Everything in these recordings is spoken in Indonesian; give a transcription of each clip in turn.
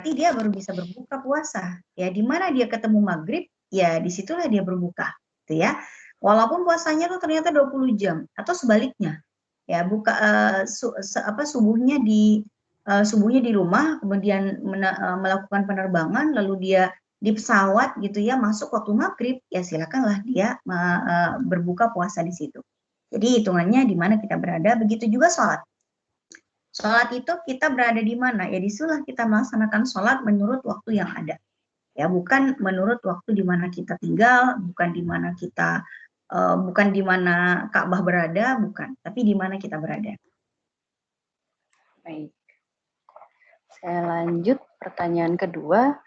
berarti dia baru bisa berbuka puasa. Ya, di mana dia ketemu maghrib, ya disitulah dia berbuka, gitu ya. Walaupun puasanya tuh ternyata 20 jam atau sebaliknya, ya buka subuhnya di rumah, kemudian melakukan penerbangan, lalu dia di pesawat gitu ya masuk waktu maghrib, ya silakanlah dia berbuka puasa di situ. Jadi hitungannya di mana kita berada, begitu juga sholat. Sholat itu kita berada di mana? Ya disitulah kita melaksanakan sholat menurut waktu yang ada. Ya bukan menurut waktu di mana kita tinggal, bukan di mana kita, bukan di mana Ka'bah berada, bukan, tapi di mana kita berada. Baik. Saya lanjut pertanyaan kedua.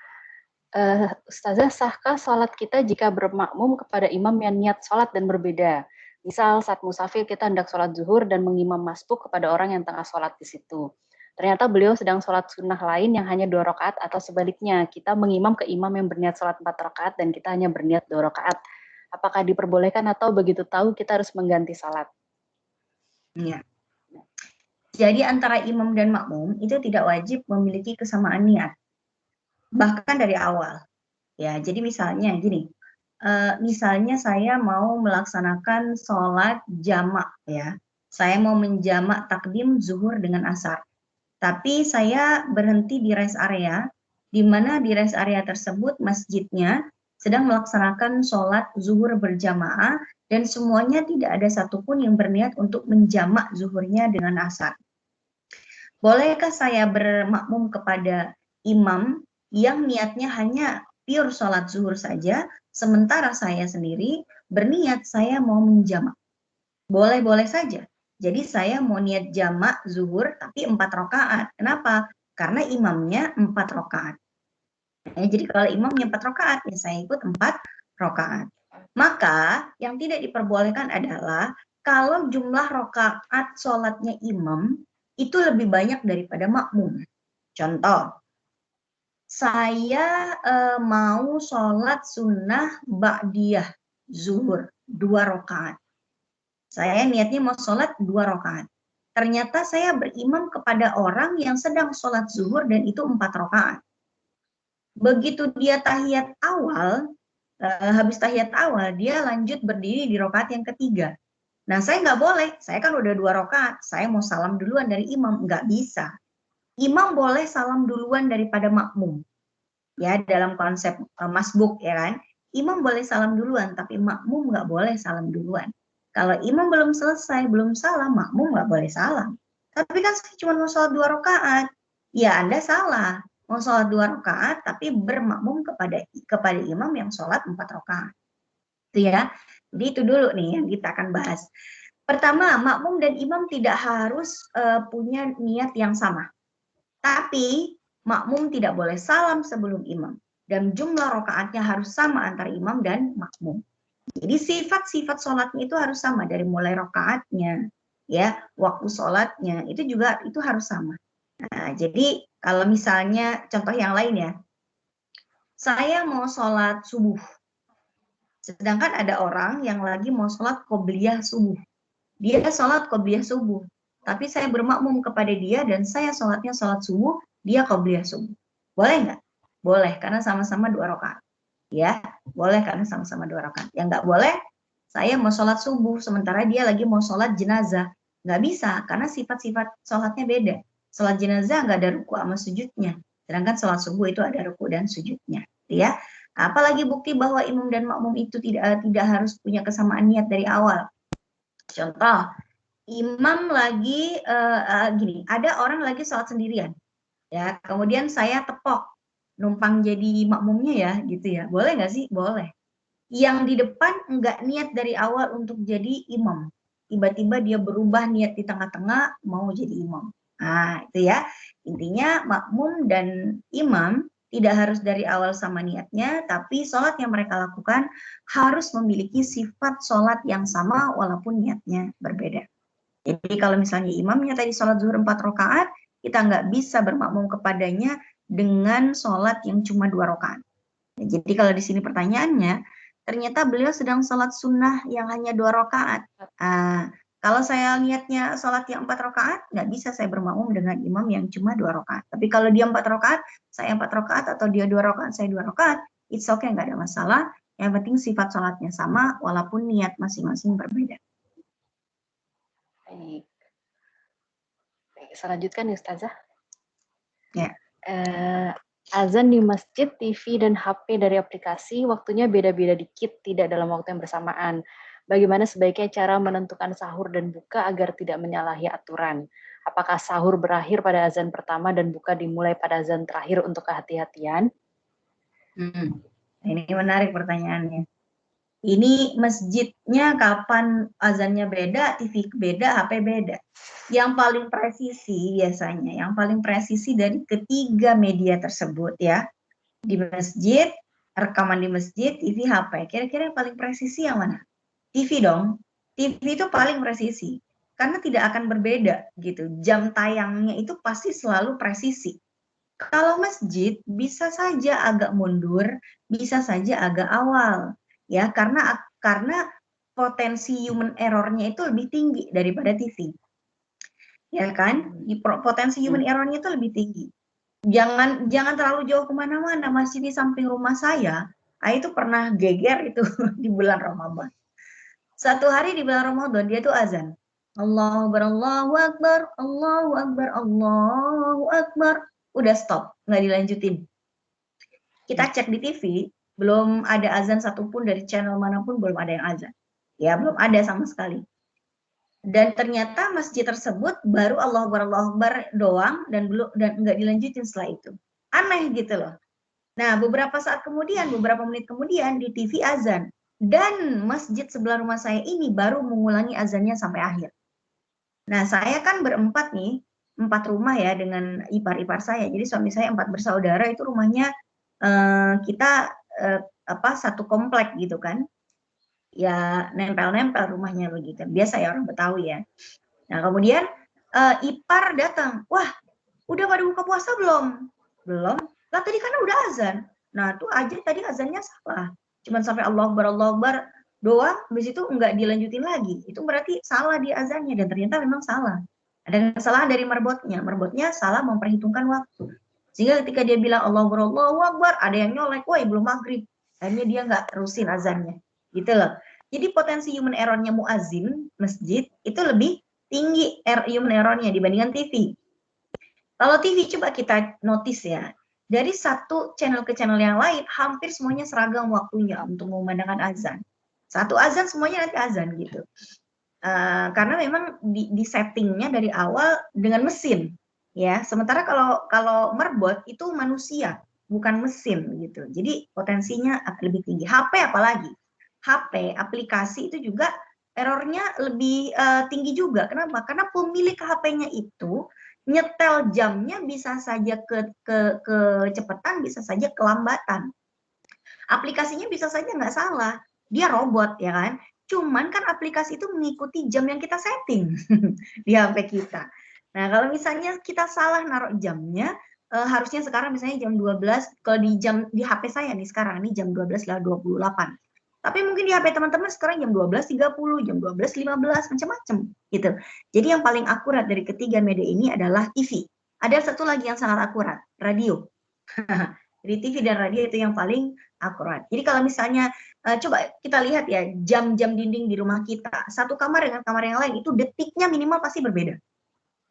Ustazah, sahkah sholat kita jika bermakmum kepada imam yang niat sholat dan berbeda? Misal saat musafir kita hendak sholat zuhur dan mengimam masbuk kepada orang yang tengah sholat di situ. Ternyata beliau sedang sholat sunnah lain yang hanya 2 rakaat atau sebaliknya. Kita mengimam ke imam yang berniat sholat 4 rakaat dan kita hanya berniat 2 rakaat. Apakah diperbolehkan atau begitu tahu kita harus mengganti sholat? Ya. Jadi antara imam dan makmum itu tidak wajib memiliki kesamaan niat. Bahkan dari awal. Ya, jadi misalnya gini, misalnya saya mau melaksanakan sholat jamak ya, saya mau menjamak takdim zuhur dengan asar, tapi saya berhenti di rest area, di mana di rest area tersebut masjidnya sedang melaksanakan sholat zuhur berjamaah dan semuanya tidak ada satupun yang berniat untuk menjamak zuhurnya dengan asar. Bolehkah saya bermakmum kepada imam yang niatnya hanya pure sholat zuhur saja, sementara saya sendiri berniat saya mau menjamak? Boleh-boleh saja. Jadi saya mau niat jamak zuhur tapi 4 rakaat. Kenapa? Karena imamnya 4 rakaat. Ya, jadi kalau imamnya 4 rakaat, ya saya ikut 4 rakaat. Maka yang tidak diperbolehkan adalah kalau jumlah rakaat sholatnya imam itu lebih banyak daripada makmum. Contoh, saya mau sholat sunnah ba'diyah zuhur 2 rakaat. Saya niatnya mau sholat 2 rakaat. Ternyata saya berimam kepada orang yang sedang sholat zuhur dan itu 4 rakaat. Begitu dia tahiyat awal, habis tahiyat awal, dia lanjut berdiri di rakaat yang ketiga. Nah, saya nggak boleh, saya kan udah 2 rakaat, saya mau salam duluan dari imam, nggak bisa. Imam boleh salam duluan daripada makmum. Ya, dalam konsep masbuk ya kan. Imam boleh salam duluan, tapi makmum nggak boleh salam duluan. Kalau imam belum selesai, belum salam, makmum nggak boleh salam. Tapi kan saya cuma mau sholat 2 rakaat. Ya, Anda salah. Mau sholat 2 rakaat, tapi bermakmum kepada imam yang sholat 4 rakaat. Itu ya. Jadi itu dulu nih yang kita akan bahas. Pertama, makmum dan imam tidak harus punya niat yang sama. Tapi makmum tidak boleh salam sebelum imam. Dan jumlah rakaatnya harus sama antara imam dan makmum. Jadi sifat-sifat sholatnya itu harus sama dari mulai rakaatnya, ya, waktu sholatnya itu juga itu harus sama. Nah, jadi kalau misalnya contoh yang lain ya, saya mau sholat subuh, sedangkan ada orang yang lagi mau sholat qobliyah subuh. Dia sholat qobliyah subuh, tapi saya bermakmum kepada dia dan saya sholatnya sholat subuh, dia qobliyah subuh. Boleh nggak? Boleh, karena sama-sama 2 rakaat. Ya, boleh karena sama-sama 2 rakaat. Yang nggak boleh, saya mau sholat subuh, sementara dia lagi mau sholat jenazah. Nggak bisa, karena sifat-sifat sholatnya beda. Sholat jenazah nggak ada ruku sama sujudnya. Sedangkan sholat subuh itu ada ruku dan sujudnya. Ya, apalagi bukti bahwa imam dan makmum itu tidak harus punya kesamaan niat dari awal. Contoh, imam lagi gini, ada orang lagi sholat sendirian, ya, kemudian saya tepok, numpang jadi makmumnya ya, gitu ya, boleh nggak sih? Boleh. Yang di depan nggak niat dari awal untuk jadi imam, tiba-tiba dia berubah niat di tengah-tengah mau jadi imam. Nah, itu ya, intinya makmum dan imam tidak harus dari awal sama niatnya, tapi sholat yang mereka lakukan harus memiliki sifat sholat yang sama walaupun niatnya berbeda. Jadi kalau misalnya imamnya tadi sholat zuhur 4 rakaat, kita nggak bisa bermakmum kepadanya dengan sholat yang cuma 2 rakaat. Jadi kalau di sini pertanyaannya, ternyata beliau sedang sholat sunnah yang hanya 2 rakaat. Kalau saya niatnya sholat yang 4 rakaat, nggak bisa saya bermakmum dengan imam yang cuma 2 rakaat. Tapi kalau dia 4 rakaat, saya 4 rakaat, atau dia 2 rakaat, saya 2 rakaat, it's okay, nggak ada masalah. Yang penting sifat sholatnya sama, walaupun niat masing-masing berbeda. Baik. Baik, saya lanjutkan ya Ustazah. Ya. Azan di masjid, TV, dan HP dari aplikasi, waktunya beda-beda dikit, tidak dalam waktu yang bersamaan. Bagaimana sebaiknya cara menentukan sahur dan buka agar tidak menyalahi aturan? Apakah sahur berakhir pada azan pertama dan buka dimulai pada azan terakhir untuk kehati-hatian? Ini menarik pertanyaannya. Ini masjidnya kapan azannya beda, TV beda, HP beda. Yang paling presisi biasanya, yang paling presisi dari ketiga media tersebut ya, di masjid, rekaman di masjid, TV, HP. Kira-kira yang paling presisi yang mana? TV dong. TV itu paling presisi. Karena tidak akan berbeda gitu. Jam tayangnya itu pasti selalu presisi. Kalau masjid bisa saja agak mundur, bisa saja agak awal. Ya, karena potensi human error-nya itu lebih tinggi daripada TV. Ya kan? Potensi human error-nya itu lebih tinggi. Jangan terlalu jauh kemana-mana, masjid di samping rumah saya itu pernah geger itu di bulan Ramadan. Satu hari di bulan Ramadan dia tuh azan. Allahu Akbar, Allahu Akbar, Allahu Akbar, Allahu Akbar. Udah stop, nggak dilanjutin. Kita cek di TV, belum ada azan satupun dari channel manapun, belum ada yang azan. Ya, belum ada sama sekali. Dan ternyata masjid tersebut baru Allahu Akbar doang dan nggak dilanjutin setelah itu. Aneh gitu loh. Nah, beberapa saat kemudian, beberapa menit kemudian di TV azan. Dan masjid sebelah rumah saya ini baru mengulangi azannya sampai akhir. Nah, saya kan berempat nih, 4 rumah ya dengan ipar-ipar saya. Jadi suami saya 4 bersaudara, itu rumahnya kita satu komplek gitu kan. Ya nempel-nempel rumahnya begitu. Biasa ya orang Betawi ya. Nah, kemudian ipar datang. Wah, udah pada buka puasa belum? Belum. Lah tadi kan udah azan. Nah, tuh aja tadi azannya salah. Cuman sampai Allahu Akbar doang, habis itu enggak dilanjutin lagi. Itu berarti salah di azannya, dan ternyata memang salah. Ada kesalahan dari marbotnya. Marbotnya salah memperhitungkan waktu. Sehingga ketika dia bilang Allahu Akbar, ada yang nyolek, woi belum maghrib. Akhirnya dia enggak terusin azannya. Gitu loh. Jadi potensi human error-nya muazin masjid itu lebih tinggi human error-nya dibandingkan TV. Kalau TV coba kita notice ya, dari satu channel ke channel yang lain, hampir semuanya seragam waktunya untuk mengumandangkan azan. Satu azan, semuanya nanti azan gitu. Karena memang di settingnya dari awal dengan mesin, ya. Sementara kalau merbot itu manusia, bukan mesin gitu. Jadi potensinya lebih tinggi. HP apalagi, HP aplikasi itu juga errornya lebih tinggi juga. Kenapa? Karena pemilik HP-nya itu nyetel jamnya bisa saja kecepatan, bisa saja kelambatan. Aplikasinya bisa saja nggak salah, dia robot ya kan. Cuman kan aplikasi itu mengikuti jam yang kita setting di HP kita. Nah, kalau misalnya kita salah naruh jamnya, harusnya sekarang misalnya jam 12, kalau di HP saya nih sekarang, ini jam 12:28. Tapi mungkin di HP teman-teman sekarang jam 12:30, jam 12:15, macam-macam gitu. Jadi yang paling akurat dari ketiga media ini adalah TV. Ada satu lagi yang sangat akurat, radio. Jadi TV dan radio itu yang paling akurat. Jadi kalau misalnya coba kita lihat ya jam-jam dinding di rumah kita, satu kamar dengan kamar yang lain itu detiknya minimal pasti berbeda.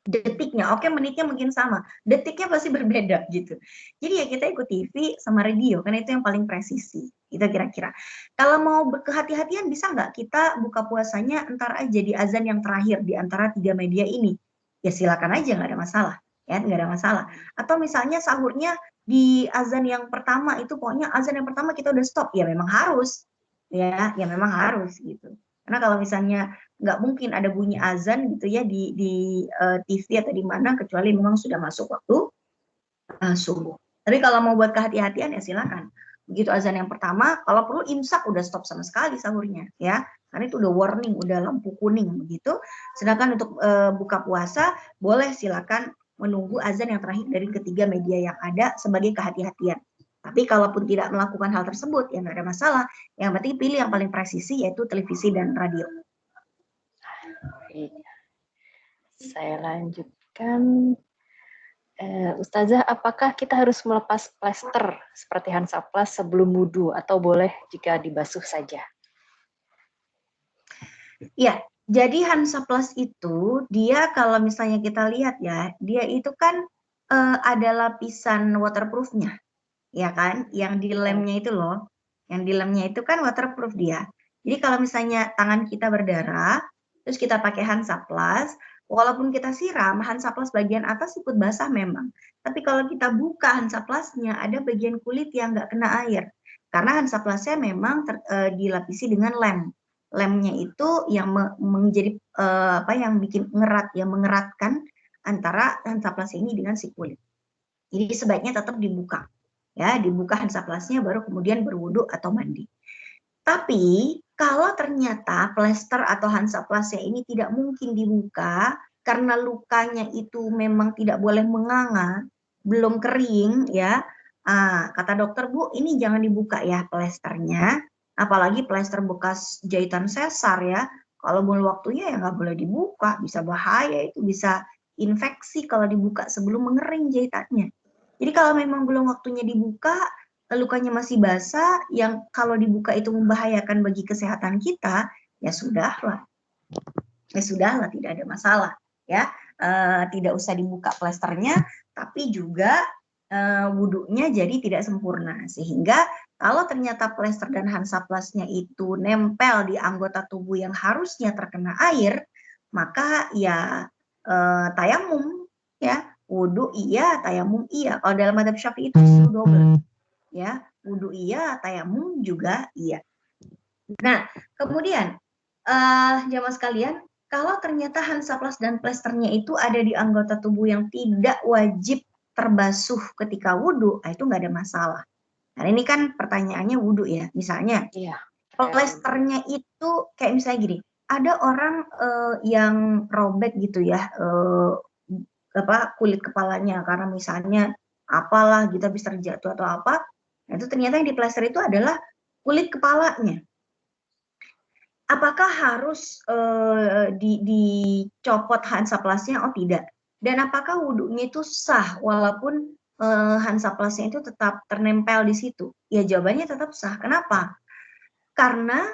Detiknya, oke menitnya mungkin sama, detiknya pasti berbeda gitu. Jadi ya kita ikut TV sama radio, karena itu yang paling presisi. Itu kira-kira. Kalau mau berkehati-hatian bisa nggak kita buka puasanya entar aja di azan yang terakhir di antara 3 media ini? Ya silakan aja, nggak ada masalah. Ya nggak ada masalah. Atau misalnya sahurnya di azan yang pertama itu pokoknya azan yang pertama kita udah stop, ya memang harus. Ya memang harus gitu. Karena kalau misalnya nggak mungkin ada bunyi azan gitu ya di TV atau di mana kecuali memang sudah masuk waktu subuh. Tapi kalau mau buat kehati-hatian ya silakan. Begitu azan yang pertama, kalau perlu imsak udah stop sama sekali sahurnya ya. Karena itu udah warning, udah lampu kuning begitu. Sedangkan untuk buka puasa boleh silakan menunggu azan yang terakhir dari ketiga media yang ada sebagai kehati-hatian. Tapi kalaupun tidak melakukan hal tersebut ya nggak ada masalah. Yang penting pilih yang paling presisi yaitu televisi dan radio. Baik. Saya lanjutkan. Ustazah, apakah kita harus melepas plester seperti Hansaplast sebelum wudhu atau boleh jika dibasuh saja? Ya, jadi Hansaplast itu dia kalau misalnya kita lihat ya, dia itu kan ada lapisan waterproofnya, ya kan? Yang di lemnya itu loh, yang di lemnya itu kan waterproof dia. Jadi kalau misalnya tangan kita berdarah, terus kita pakai Hansaplast, walaupun kita siram, Hansaplast bagian atas ikut basah memang. Tapi kalau kita buka Hansaplastnya, ada bagian kulit yang nggak kena air. Karena Hansaplastnya memang dilapisi dengan lem. Lemnya itu yang menjadi apa yang bikin yang mengeratkan antara Hansaplast ini dengan si kulit. Jadi sebaiknya tetap dibuka. Ya, dibuka Hansaplastnya baru kemudian berwudu atau mandi. Tapi kalau ternyata plester atau Hansaplastnya ini tidak mungkin dibuka karena lukanya itu memang tidak boleh menganga, belum kering ya. Kata dokter, Bu, ini jangan dibuka ya plesternya, apalagi plester bekas jahitan sesar ya. Kalau belum waktunya ya nggak boleh dibuka, bisa bahaya, itu bisa infeksi kalau dibuka sebelum mengering jahitannya. Jadi kalau memang belum waktunya dibuka, lukanya masih basah, yang kalau dibuka itu membahayakan bagi kesehatan kita, ya sudahlah. Ya sudahlah, tidak ada masalah. Ya, tidak usah dibuka plesternya, tapi juga wudhunya jadi tidak sempurna. Sehingga kalau ternyata plester dan Hansaplastnya itu nempel di anggota tubuh yang harusnya terkena air, maka ya tayamum ya, wudhu iya, tayamum iya. Kalau dalam madzhab Syafi'i itu double. Ya, wudhu iya, tayamum juga iya. Nah, kemudian jamaah sekalian, kalau ternyata Hansaplast dan plesternya itu ada di anggota tubuh yang tidak wajib terbasuh ketika wudhu, itu nggak ada masalah. Nah, ini kan pertanyaannya wudhu ya. Misalnya, plesternya itu kayak misalnya gini, ada orang yang robek gitu ya, kulit kepalanya karena misalnya apalah gitu habis terjatuh atau apa. Nah, itu ternyata yang diplester itu adalah kulit kepalanya. Apakah harus dicopot Hansaplastnya? Oh tidak. Dan apakah wudhunya itu sah walaupun Hansaplastnya itu tetap ternempel di situ? Ya jawabannya tetap sah. Kenapa? Karena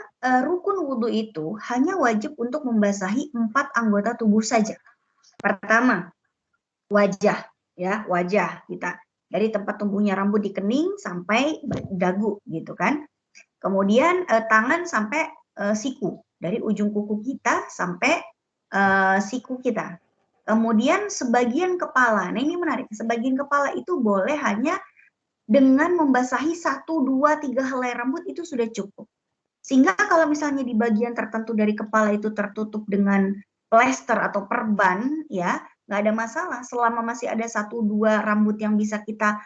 rukun wudhu itu hanya wajib untuk membasahi 4 anggota tubuh saja. Pertama, wajah, ya wajah kita dari tempat tumbuhnya rambut di kening sampai dagu, gitu kan. Kemudian tangan sampai siku, dari ujung kuku kita sampai siku kita. Kemudian sebagian kepala, nah ini menarik, sebagian kepala itu boleh hanya dengan membasahi 1, 2, 3 helai rambut itu sudah cukup. Sehingga kalau misalnya di bagian tertentu dari kepala itu tertutup dengan plester atau perban, ya nggak ada masalah. Selama masih ada 1, 2 rambut yang bisa kita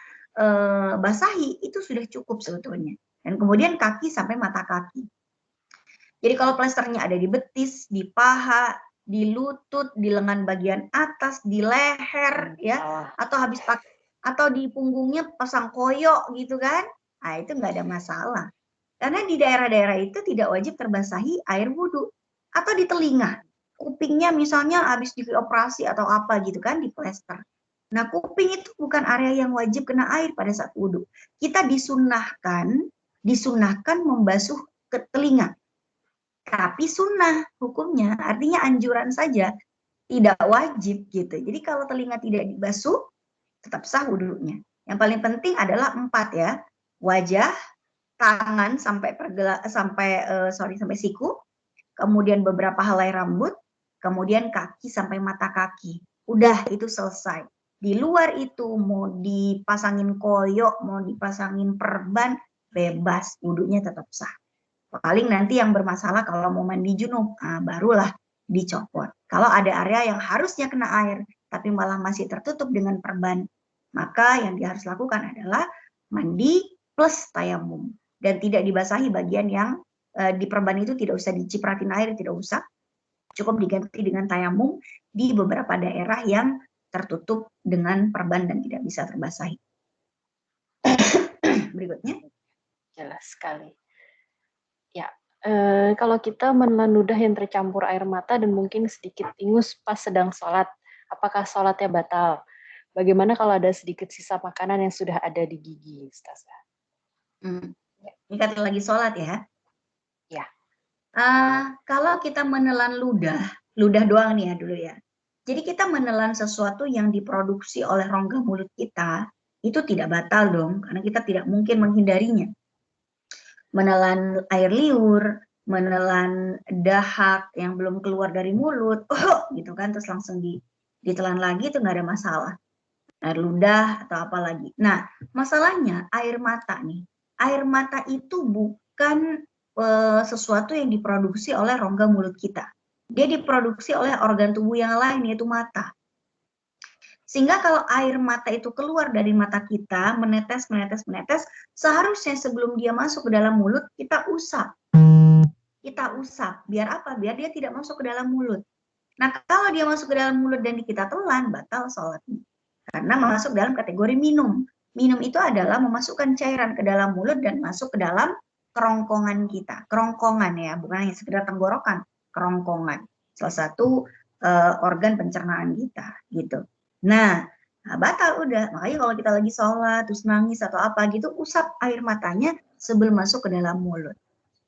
basahi, itu sudah cukup sebetulnya. Dan kemudian kaki sampai mata kaki. Jadi kalau plesternya ada di betis, di paha, di lutut, di lengan bagian atas, di leher, ya, atau di punggungnya pasang koyo gitu kan, nah itu nggak ada masalah. Karena di daerah-daerah itu tidak wajib terbasahi air wudhu. Atau di telinga, kupingnya misalnya habis dioperasi atau apa gitu kan, di plester. Nah, kuping itu bukan area yang wajib kena air pada saat wudhu. Kita disunahkan membasuh ke telinga. Tapi sunnah hukumnya, artinya anjuran saja, tidak wajib gitu. Jadi kalau telinga tidak dibasuh, tetap sah wudhunya. Yang paling penting adalah 4 ya, wajah, tangan sampai sampai siku, kemudian beberapa helai rambut, kemudian kaki sampai mata kaki. Udah itu selesai. Di luar itu mau dipasangin koyok, mau dipasangin perban, bebas, wudhunya tetap sah. Paling nanti yang bermasalah kalau mau mandi junub, barulah dicopot. Kalau ada area yang harusnya kena air, tapi malah masih tertutup dengan perban, maka yang dia harus lakukan adalah mandi plus tayamum. Dan tidak dibasahi bagian yang di perban itu, tidak usah dicipratin air, tidak usah. Cukup diganti dengan tayamum di beberapa daerah yang tertutup dengan perban dan tidak bisa terbasahi. Berikutnya. Jelas sekali. Ya, Kalau kita menelan ludah yang tercampur air mata dan mungkin sedikit ingus pas sedang sholat, apakah sholatnya batal? Bagaimana kalau ada sedikit sisa makanan yang sudah ada di gigi, Ustazah? Ini kata lagi sholat ya. Ya. Kalau kita menelan ludah doang nih ya dulu ya. Jadi kita menelan sesuatu yang diproduksi oleh rongga mulut kita, itu tidak batal dong, karena kita tidak mungkin menghindarinya. Menelan air liur, menelan dahak yang belum keluar dari mulut, gitu kan, terus langsung ditelan lagi itu nggak ada masalah. Air ludah atau apa lagi. Nah, masalahnya air mata nih. Air mata itu bukan sesuatu yang diproduksi oleh rongga mulut kita. Dia diproduksi oleh organ tubuh yang lain, yaitu mata. Sehingga kalau air mata itu keluar dari mata kita, menetes, seharusnya sebelum dia masuk ke dalam mulut, kita usap. Kita usap. Biar apa? Biar dia tidak masuk ke dalam mulut. Nah, kalau dia masuk ke dalam mulut dan kita telan, batal sholatnya. Karena masuk dalam kategori minum. Minum itu adalah memasukkan cairan ke dalam mulut dan masuk ke dalam kerongkongan kita. Kerongkongan ya, bukan hanya sekedar tenggorokan. Kerongkongan. Salah satu organ pencernaan kita, gitu. Nah, batal udah. Makanya kalau kita lagi sholat, terus nangis atau apa gitu, usap air matanya sebelum masuk ke dalam mulut.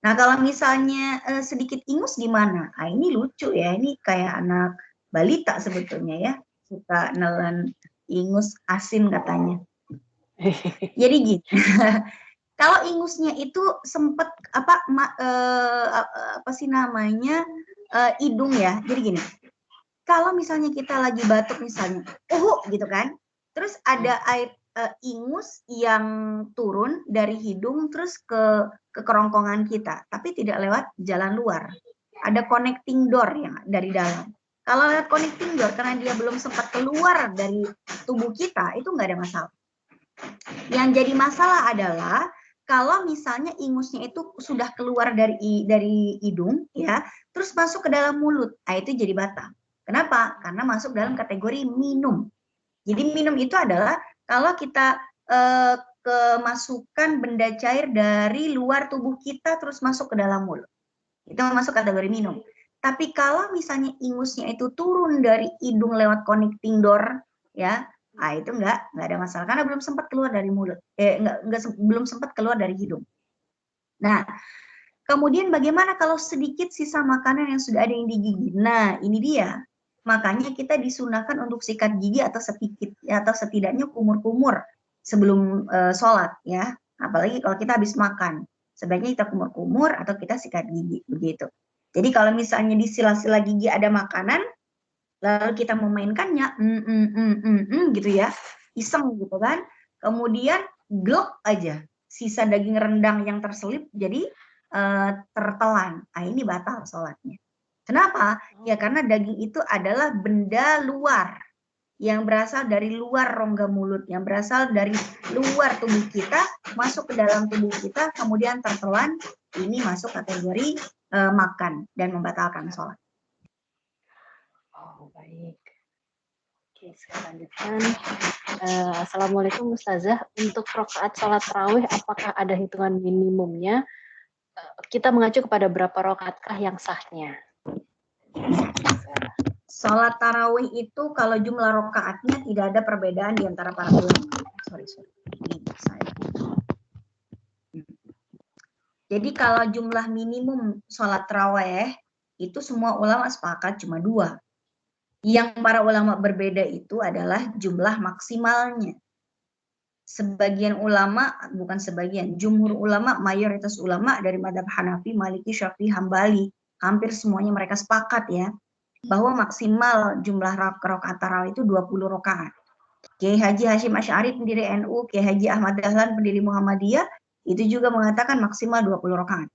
Nah, kalau misalnya sedikit ingus gimana? Ini lucu ya, ini kayak anak balita sebetulnya ya, suka nelen ingus asin katanya. Jadi gitu. Kalau ingusnya itu sempat apa sih namanya hidung ya. Jadi gini. Kalau misalnya kita lagi batuk misalnya, gitu kan. Terus ada air ingus yang turun dari hidung terus ke kerongkongan kita, tapi tidak lewat jalan luar. Ada connecting door yang dari dalam. Kalau lewat connecting door, karena dia belum sempat keluar dari tubuh kita, itu nggak ada masalah. Yang jadi masalah adalah kalau misalnya ingusnya itu sudah keluar dari hidung, ya, terus masuk ke dalam mulut, itu jadi batal. Kenapa? Karena masuk dalam kategori minum. Jadi minum itu adalah kalau kita kemasukan benda cair dari luar tubuh kita terus masuk ke dalam mulut. Itu masuk kategori minum. Tapi kalau misalnya ingusnya itu turun dari hidung lewat connecting door, ya, itu enggak ada masalah karena belum sempat keluar dari mulut. Belum sempat keluar dari hidung. Nah, kemudian bagaimana kalau sedikit sisa makanan yang sudah ada yang di gigi? Nah, ini dia. Makanya kita disunahkan untuk sikat gigi atau setidaknya kumur-kumur sebelum sholat ya. Apalagi kalau kita habis makan. Sebaiknya kita kumur-kumur atau kita sikat gigi begitu. Jadi kalau misalnya di sela-sela gigi ada makanan, lalu kita memainkannya, gitu ya, iseng gitu kan. Kemudian glok aja, sisa daging rendang yang terselip jadi tertelan. Ini batal sholatnya. Kenapa? Ya karena daging itu adalah benda luar yang berasal dari luar rongga mulut, yang berasal dari luar tubuh kita, masuk ke dalam tubuh kita, kemudian tertelan, ini masuk kategori makan dan membatalkan sholat. Oh, baik. Oke, saya lanjutkan. Assalamualaikum Ustazah, untuk rakaat sholat tarawih apakah ada hitungan minimumnya? Kita mengacu kepada berapa rakaatkah yang sahnya? Sholat tarawih itu kalau jumlah rakaatnya tidak ada perbedaan di antara para ulama. Jadi kalau jumlah minimum sholat tarawih itu semua ulama sepakat cuma 2. Yang para ulama berbeda itu adalah jumlah maksimalnya. Sebagian ulama, bukan sebagian, jumhur ulama, mayoritas ulama dari mazhab Hanafi, Maliki, Syafi'i, Hambali, hampir semuanya mereka sepakat ya, bahwa maksimal jumlah rakaat tarawih itu 20 rakaat. Kiai Haji Hashim Asy'ari pendiri NU, Kiai Haji Ahmad Dahlan pendiri Muhammadiyah, itu juga mengatakan maksimal 20 rakaat.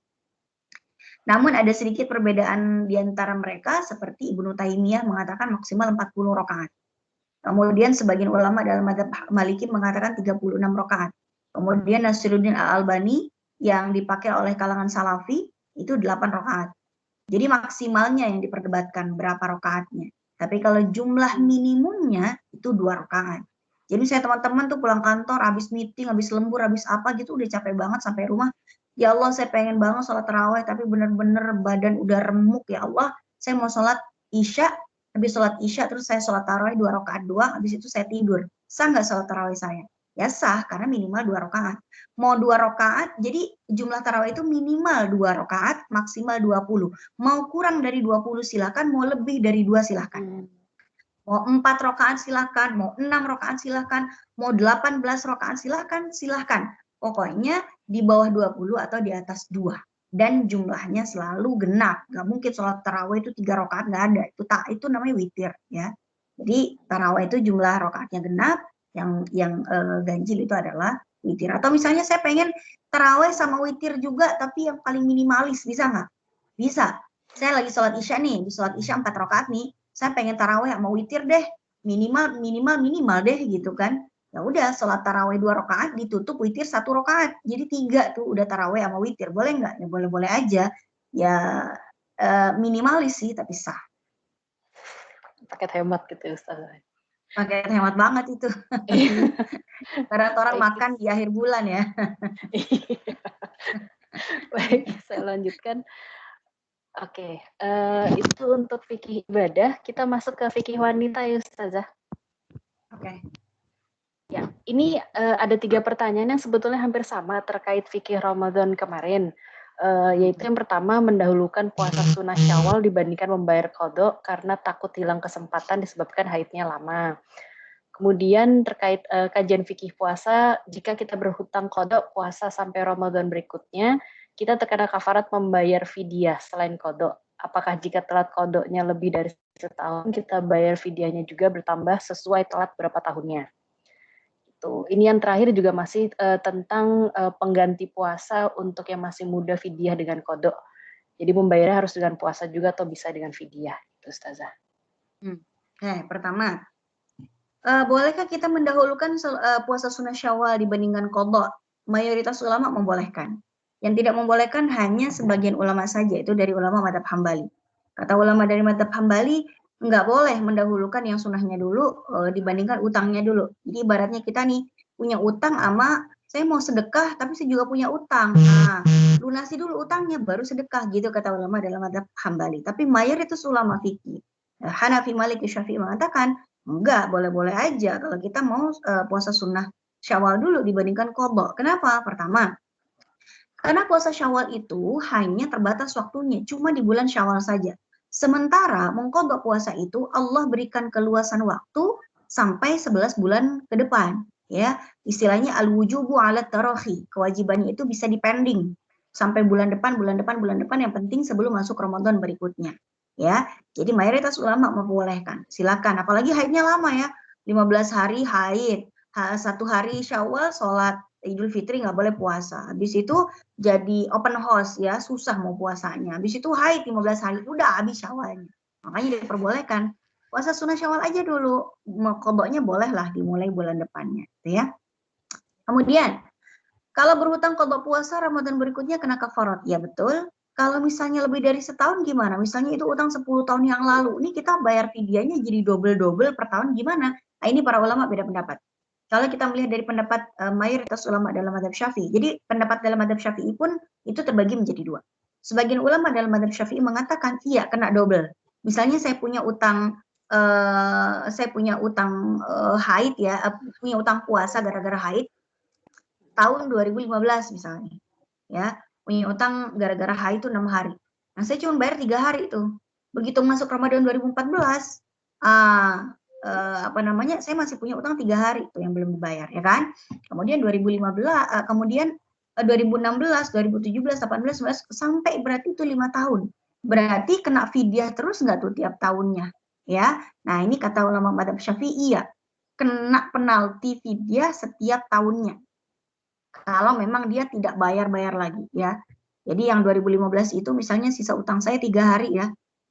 Namun ada sedikit perbedaan di antara mereka, seperti Ibnu Taimiyah mengatakan maksimal 40 rakaat. Kemudian sebagian ulama dalam mazhab Maliki mengatakan 36 rakaat. Kemudian Nasiruddin Al-Albani yang dipakai oleh kalangan Salafi itu 8 rakaat. Jadi maksimalnya yang diperdebatkan berapa rakaatnya. Tapi kalau jumlah minimumnya itu 2 rakaat. Jadi saya teman-teman tuh pulang kantor, habis meeting, habis lembur, habis apa gitu udah capek banget sampai rumah. Ya Allah, saya pengen banget sholat taraweh, tapi bener-bener badan udah remuk. Ya Allah, saya mau sholat isya, habis sholat isya, terus saya sholat taraweh 2 rakaat doang, habis itu saya tidur. Sah nggak sholat taraweh saya? Ya sah, karena minimal 2 rakaat. Mau 2 rakaat, jadi jumlah taraweh itu minimal 2 rakaat, maksimal 20. Mau kurang dari 20 silakan, mau lebih dari 2 silakan. Mau 4 rakaat silakan, mau 6 rakaat silakan, mau 18 rakaat silakan, silakan. Pokoknya di bawah 20 atau di atas 2. Dan jumlahnya selalu genap. Nggak mungkin sholat tarawih itu 3 rakaat, nggak ada. Itu namanya witir. Ya. Jadi tarawih itu jumlah rakaatnya genap, yang ganjil itu adalah witir. Atau misalnya saya pengen tarawih sama witir juga, tapi yang paling minimalis, bisa nggak? Bisa. Saya lagi sholat isya nih, di sholat isya 4 rakaat nih, saya pengen taraweh sama witir deh, minimal deh gitu kan. Ya udah, sholat taraweh 2 rakaat ditutup witir 1 rakaat, jadi 3 tuh udah taraweh sama witir. Boleh nggak? Ya boleh-boleh aja. Ya minimalis sih, tapi sah. Paket hemat gitu ya Ustazah. Pakai hemat banget itu. Karena orang makan di akhir bulan ya. Baik, saya lanjutkan. Oke, itu untuk fikih ibadah. Kita masuk ke fikih wanita ya Ustazah. Oke. Ya, ini ada 3 pertanyaan yang sebetulnya hampir sama terkait fikih Ramadan kemarin. Yaitu yang pertama, mendahulukan puasa sunnah Syawal dibandingkan membayar qadha karena takut hilang kesempatan disebabkan haidnya lama. Kemudian terkait kajian fikih puasa, jika kita berhutang qadha puasa sampai Ramadan berikutnya, kita terkena kafarat membayar fidyah selain qadha. Apakah jika telat qadha-nya lebih dari setahun, kita bayar fidyahnya juga bertambah sesuai telat berapa tahunnya. Ini yang terakhir juga masih tentang pengganti puasa untuk yang masih muda fidyah dengan qadha. Jadi membayarnya harus dengan puasa juga atau bisa dengan fidyah, itu Ustazah. Pertama, bolehkah kita mendahulukan puasa sunnah Syawal dibandingkan qadha? Mayoritas ulama membolehkan. Yang tidak membolehkan hanya sebagian ulama saja, itu dari ulama madzhab Hambali. Kata ulama dari madzhab Hambali, nggak boleh mendahulukan yang sunnahnya dulu dibandingkan utangnya dulu. Jadi ibaratnya kita nih punya utang sama saya mau sedekah tapi saya juga punya utang. Nah, lunasi dulu utangnya baru sedekah gitu kata ulama dalam madzhab Hambali. Tapi mayoritas ulama fikih Hanafi, Maliki, Syafi'i mengatakan enggak, boleh-boleh aja kalau kita mau puasa sunnah Syawal dulu dibandingkan qadha. Kenapa? Pertama, karena puasa Syawal itu hanya terbatas waktunya, cuma di bulan Syawal saja. Sementara mengqadha puasa itu Allah berikan keluasan waktu sampai 11 bulan ke depan. Ya, istilahnya al-wujubu ala tarahi. Kewajibannya itu bisa dipending sampai bulan depan yang penting sebelum masuk Ramadan berikutnya. Ya, jadi mayoritas ulama membolehkan. Silakan, apalagi haidnya lama ya. 15 hari haid, 1 hari Syawal sholat Idul Fitri nggak boleh puasa. Habis itu jadi open house ya, susah mau puasanya. Habis itu haid 15 hari, udah habis Syawalnya. Makanya diperbolehkan. Puasa sunnah Syawal aja dulu. Qadhanya boleh lah dimulai bulan depannya. Gitu ya. Kemudian, kalau berhutang qadha puasa Ramadan berikutnya kena kafarat. Ya betul. Kalau misalnya lebih dari setahun gimana? Misalnya itu utang 10 tahun yang lalu. Ini kita bayar fidyahnya jadi double-double per tahun gimana? Nah, ini para ulama beda pendapat. Kalau kita melihat dari pendapat mayoritas ulama dalam madzhab Syafi'i. Jadi pendapat dalam madzhab Syafi'i pun itu terbagi menjadi 2. Sebagian ulama dalam madzhab Syafi'i mengatakan iya kena double. Misalnya saya punya utang haid ya, punya utang puasa gara-gara haid tahun 2015 misalnya. Ya, punya utang gara-gara haid itu 6 hari. Nah, saya cuma bayar 3 hari itu. Begitu masuk Ramadan 2014, saya masih punya utang 3 hari itu yang belum dibayar, ya kan? Kemudian 2015, kemudian 2016, 2017, 18, 19 sampai berarti itu 5 tahun. Berarti kena fidyah terus nggak tuh tiap tahunnya, ya? Nah, ini kata ulama madzhab Syafi'i ya, kena penalti fidyah setiap tahunnya. Kalau memang dia tidak bayar-bayar lagi, ya. Jadi yang 2015 itu misalnya sisa utang saya 3 hari ya.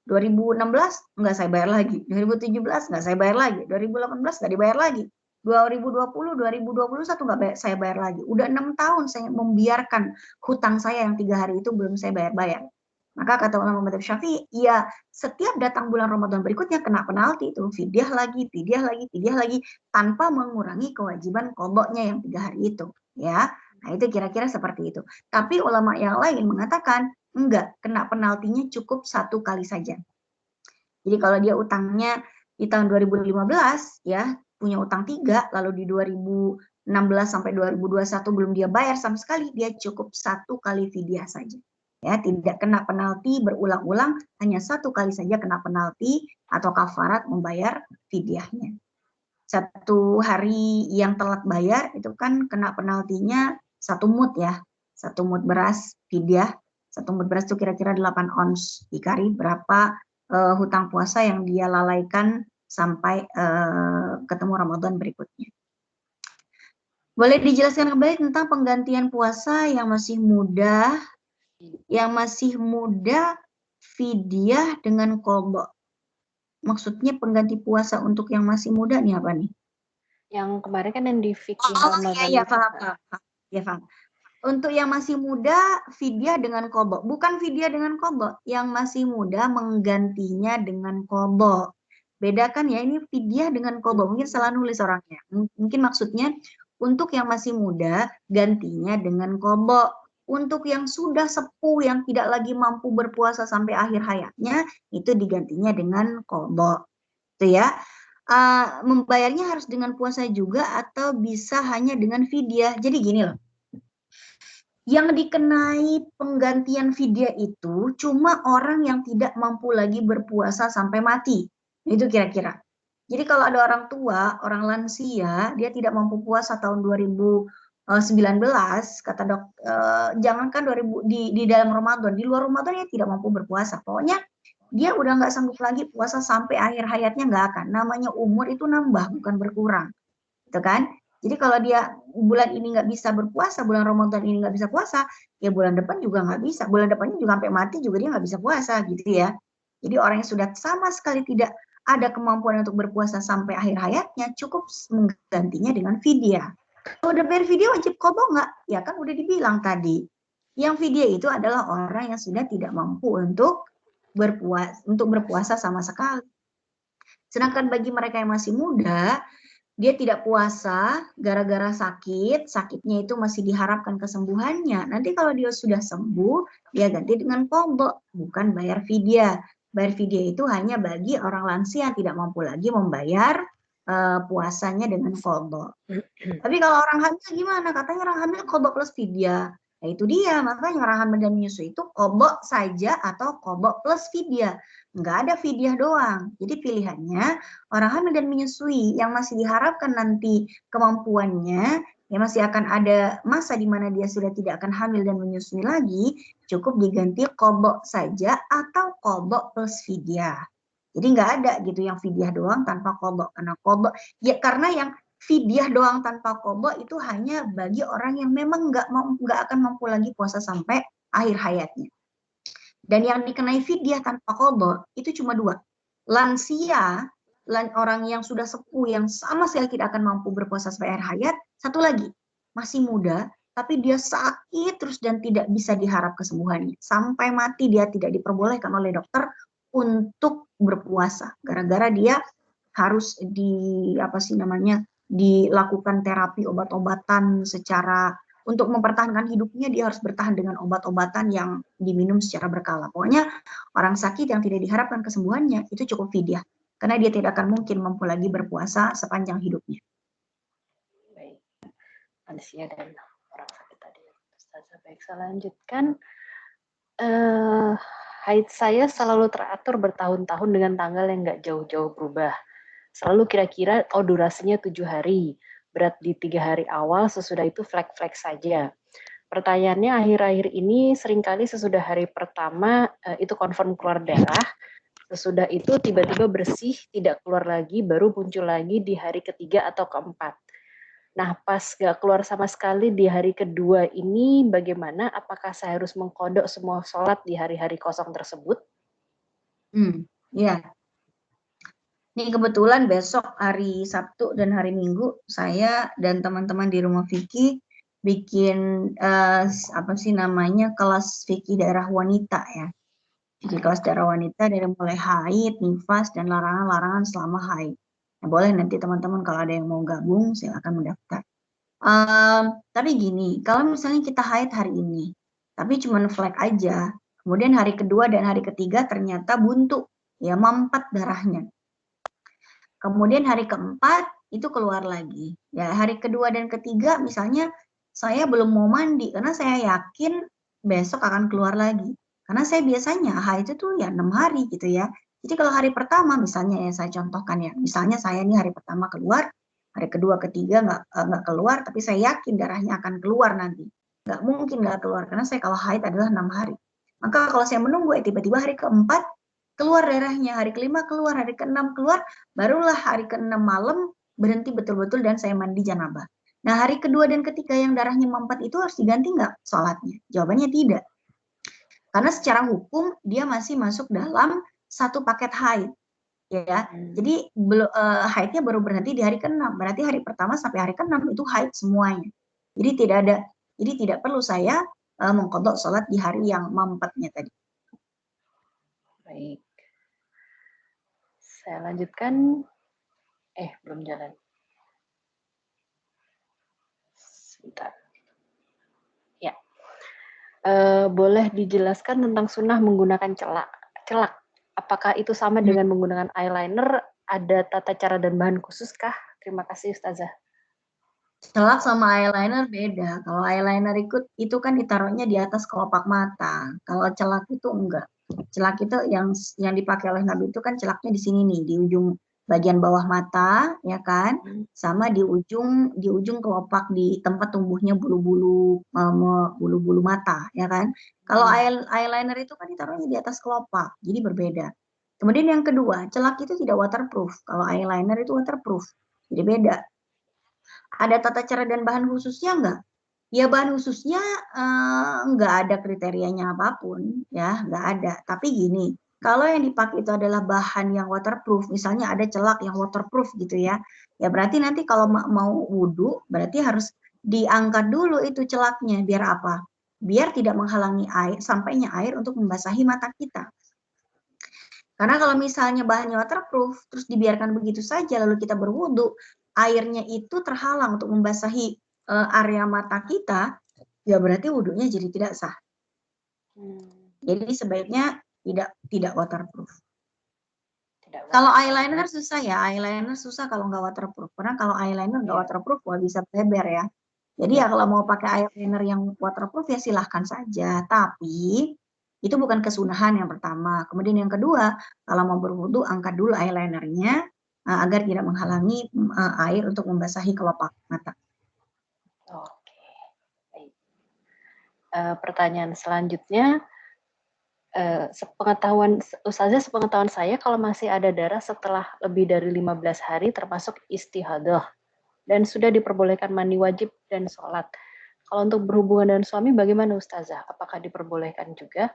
2016 nggak saya bayar lagi, 2017 nggak saya bayar lagi, 2018 nggak dibayar lagi, 2020, 2021 nggak saya bayar lagi. Udah 6 tahun saya membiarkan hutang saya yang 3 hari itu belum saya bayar-bayar. Maka kata ulama madzhab Syafi'i, ya setiap datang bulan Ramadan berikutnya kena penalti itu, fidyah lagi, tanpa mengurangi kewajiban qadhanya yang 3 hari itu, ya. Nah, itu kira-kira seperti itu. Tapi ulama yang lain mengatakan, enggak, kena penaltinya cukup 1 kali saja. Jadi kalau dia utangnya di tahun 2015, ya, punya utang 3, lalu di 2016 sampai 2021 belum dia bayar sama sekali, dia cukup 1 kali fidyah saja. Ya, tidak kena penalti berulang-ulang, hanya 1 kali saja kena penalti atau kafarat membayar fidyahnya. 1 hari yang telat bayar itu kan kena penaltinya 1 mud ya, 1 mud beras fidyah. 1 mud beras itu kira-kira 8 ons, dikali berapa hutang puasa yang dia lalaikan sampai ketemu Ramadan berikutnya. Boleh dijelaskan kembali tentang penggantian puasa yang masih muda, fidyah dengan qadha. Maksudnya pengganti puasa untuk yang masih muda nih apa nih? Yang kemarin kan yang di fikih Ramadan. Iya, paham. Ya, paham. Untuk yang masih muda, fidyah dengan qadha. Bukan fidyah dengan qadha. Yang masih muda menggantinya dengan qadha. Bedakan ya, ini fidyah dengan qadha. Mungkin salah nulis orangnya. Mungkin maksudnya, untuk yang masih muda, gantinya dengan qadha. Untuk yang sudah sepuh, yang tidak lagi mampu berpuasa sampai akhir hayatnya, itu digantinya dengan qadha. Itu ya. Membayarnya harus dengan puasa juga atau bisa hanya dengan fidyah. Jadi gini loh. Yang dikenai penggantian fidyah itu cuma orang yang tidak mampu lagi berpuasa sampai mati. Itu kira-kira. Jadi kalau ada orang tua, orang lansia, dia tidak mampu puasa tahun 2019, kata dok, jangankan 2000 di dalam Ramadan, di luar Ramadan dia tidak mampu berpuasa. Pokoknya dia udah nggak sanggup lagi puasa sampai akhir hayatnya, nggak akan. Namanya umur itu nambah, bukan berkurang. Gitu kan? Jadi kalau dia bulan ini nggak bisa berpuasa, bulan Ramadan ini nggak bisa puasa, ya bulan depan juga nggak bisa. Bulan depannya juga sampai mati juga dia nggak bisa puasa gitu ya. Jadi orang yang sudah sama sekali tidak ada kemampuan untuk berpuasa sampai akhir hayatnya, cukup menggantinya dengan fidyah. Kalau udah bayar fidyah wajib qadha nggak? Ya kan udah dibilang tadi. Yang fidyah itu adalah orang yang sudah tidak mampu untuk berpuasa sama sekali. Sedangkan bagi mereka yang masih muda, dia tidak puasa gara-gara sakit, sakitnya itu masih diharapkan kesembuhannya. Nanti kalau dia sudah sembuh, dia ganti dengan qadha, bukan bayar fidyah. Bayar fidyah itu hanya bagi orang lansia yang tidak mampu lagi membayar puasanya dengan qadha. Tapi kalau orang hamil gimana? Katanya orang hamil qadha plus fidyah. Nah itu dia, makanya orang hamil dan menyusui itu qadha saja atau qadha plus fidyah. Nggak ada fidyah doang. Jadi pilihannya orang hamil dan menyusui yang masih diharapkan nanti kemampuannya, ya masih akan ada masa di mana dia sudah tidak akan hamil dan menyusui lagi, cukup diganti qadha saja atau qadha plus fidyah. Jadi nggak ada gitu yang fidyah doang tanpa qadha. Karena qadha, ya karena yang fidyah doang tanpa qadha itu hanya bagi orang yang memang nggak akan mampu lagi puasa sampai akhir hayatnya. Dan yang dikenai fidyah tanpa qadha itu cuma 2. Lansia, orang yang sudah sepuh yang sama sekali tidak akan mampu berpuasa sampai akhir hayat. Satu lagi, masih muda tapi dia sakit terus dan tidak bisa diharap kesembuhannya. Sampai mati dia tidak diperbolehkan oleh dokter untuk berpuasa gara-gara dia harus dilakukan terapi obat-obatan secara untuk mempertahankan hidupnya, dia harus bertahan dengan obat-obatan yang diminum secara berkala. Pokoknya orang sakit yang tidak diharapkan kesembuhannya itu cukup fidyah karena dia tidak akan mungkin mampu lagi berpuasa sepanjang hidupnya. Baik, lansia dan orang sakit tadi. Ustazah, baik, saya lanjutkan. Haid saya selalu teratur bertahun-tahun dengan tanggal yang nggak jauh-jauh berubah. Selalu kira-kira, durasinya 7 hari. Berat di 3 hari awal, sesudah itu flek-flek saja. Pertanyaannya akhir-akhir ini seringkali sesudah hari pertama itu confirm keluar darah, sesudah itu tiba-tiba bersih, tidak keluar lagi, baru muncul lagi di hari ketiga atau keempat. Nah, pas gak keluar sama sekali di hari kedua ini bagaimana? Apakah saya harus mengkodok semua sholat di hari-hari kosong tersebut? Ya. Nih kebetulan besok hari Sabtu dan hari Minggu saya dan teman-teman di rumah Fikih bikin kelas fikih daerah wanita ya. Jadi kelas daerah wanita dari mulai haid, nifas dan larangan-larangan selama haid. Nah, boleh nanti teman-teman kalau ada yang mau gabung silakan mendaftar. Tapi gini, kalau misalnya kita haid hari ini, tapi cuma flek aja, kemudian hari kedua dan hari ketiga ternyata buntu, ya mampet darahnya. Kemudian hari keempat itu keluar lagi. Ya hari kedua dan ketiga misalnya saya belum mau mandi karena saya yakin besok akan keluar lagi. Karena saya biasanya haid itu tuh ya 6 hari gitu ya. Jadi kalau hari pertama misalnya ya saya contohkan ya, misalnya saya ini hari pertama keluar, hari kedua ketiga nggak keluar, tapi saya yakin darahnya akan keluar nanti. Nggak mungkin nggak keluar karena saya kalau haid adalah 6 hari. Maka kalau saya menunggu tiba-tiba hari keempat keluar darahnya, hari kelima keluar, hari keenam keluar, barulah hari keenam malam berhenti betul-betul dan saya mandi janabah. Nah hari kedua dan ketiga yang darahnya mampet itu harus diganti nggak sholatnya? Jawabannya tidak. Karena secara hukum dia masih masuk dalam satu paket haid. Ya, jadi haidnya baru berhenti di hari keenam. Berarti hari pertama sampai hari keenam itu haid semuanya. Jadi tidak perlu saya mengqadha sholat di hari yang mampetnya tadi. Baik. Saya lanjutkan. Belum jalan. Sebentar. Ya. Boleh dijelaskan tentang sunnah menggunakan celak? Apakah itu sama dengan menggunakan eyeliner? Ada tata cara dan bahan khusus kah? Terima kasih Ustazah. Celak sama eyeliner beda. Kalau eyeliner itu kan ditaruhnya di atas kelopak mata. Kalau celak itu enggak. Celak itu yang dipakai oleh Nabi itu kan celaknya di sini nih, di ujung bagian bawah mata, ya kan? Sama di ujung kelopak di tempat tumbuhnya bulu-bulu mata, ya kan? Kalau eyeliner itu kan ditaruhnya di atas kelopak, jadi berbeda. Kemudian yang kedua, celak itu tidak waterproof. Kalau eyeliner itu waterproof, jadi beda. Ada tata cara dan bahan khususnya enggak? Ya bahan khususnya enggak ada kriterianya apapun, ya enggak ada. Tapi gini, kalau yang dipakai itu adalah bahan yang waterproof, misalnya ada celak yang waterproof gitu ya, ya berarti nanti kalau mau wudhu, berarti harus diangkat dulu itu celaknya, biar apa? Biar tidak menghalangi air, sampainya air untuk membasahi mata kita. Karena kalau misalnya bahannya waterproof, terus dibiarkan begitu saja, lalu kita berwudhu, airnya itu terhalang untuk membasahi area mata kita, ya berarti wudhunya jadi tidak sah. Jadi sebaiknya tidak waterproof. Kalau eyeliner susah ya, eyeliner susah kalau nggak waterproof. Karena kalau eyeliner nggak waterproof, wah bisa bleber ya. Jadi ya kalau mau pakai eyeliner yang waterproof ya silahkan saja. Tapi itu bukan kesunahan yang pertama. Kemudian yang kedua, kalau mau berwudu angkat dulu eyelinernya agar tidak menghalangi air untuk membasahi kelopak mata. Oke, baik. Pertanyaan selanjutnya, sepengetahuan saya kalau masih ada darah setelah lebih dari 15 hari termasuk istihadah dan sudah diperbolehkan mandi wajib dan sholat. Kalau untuk berhubungan dengan suami bagaimana Ustazah? Apakah diperbolehkan juga?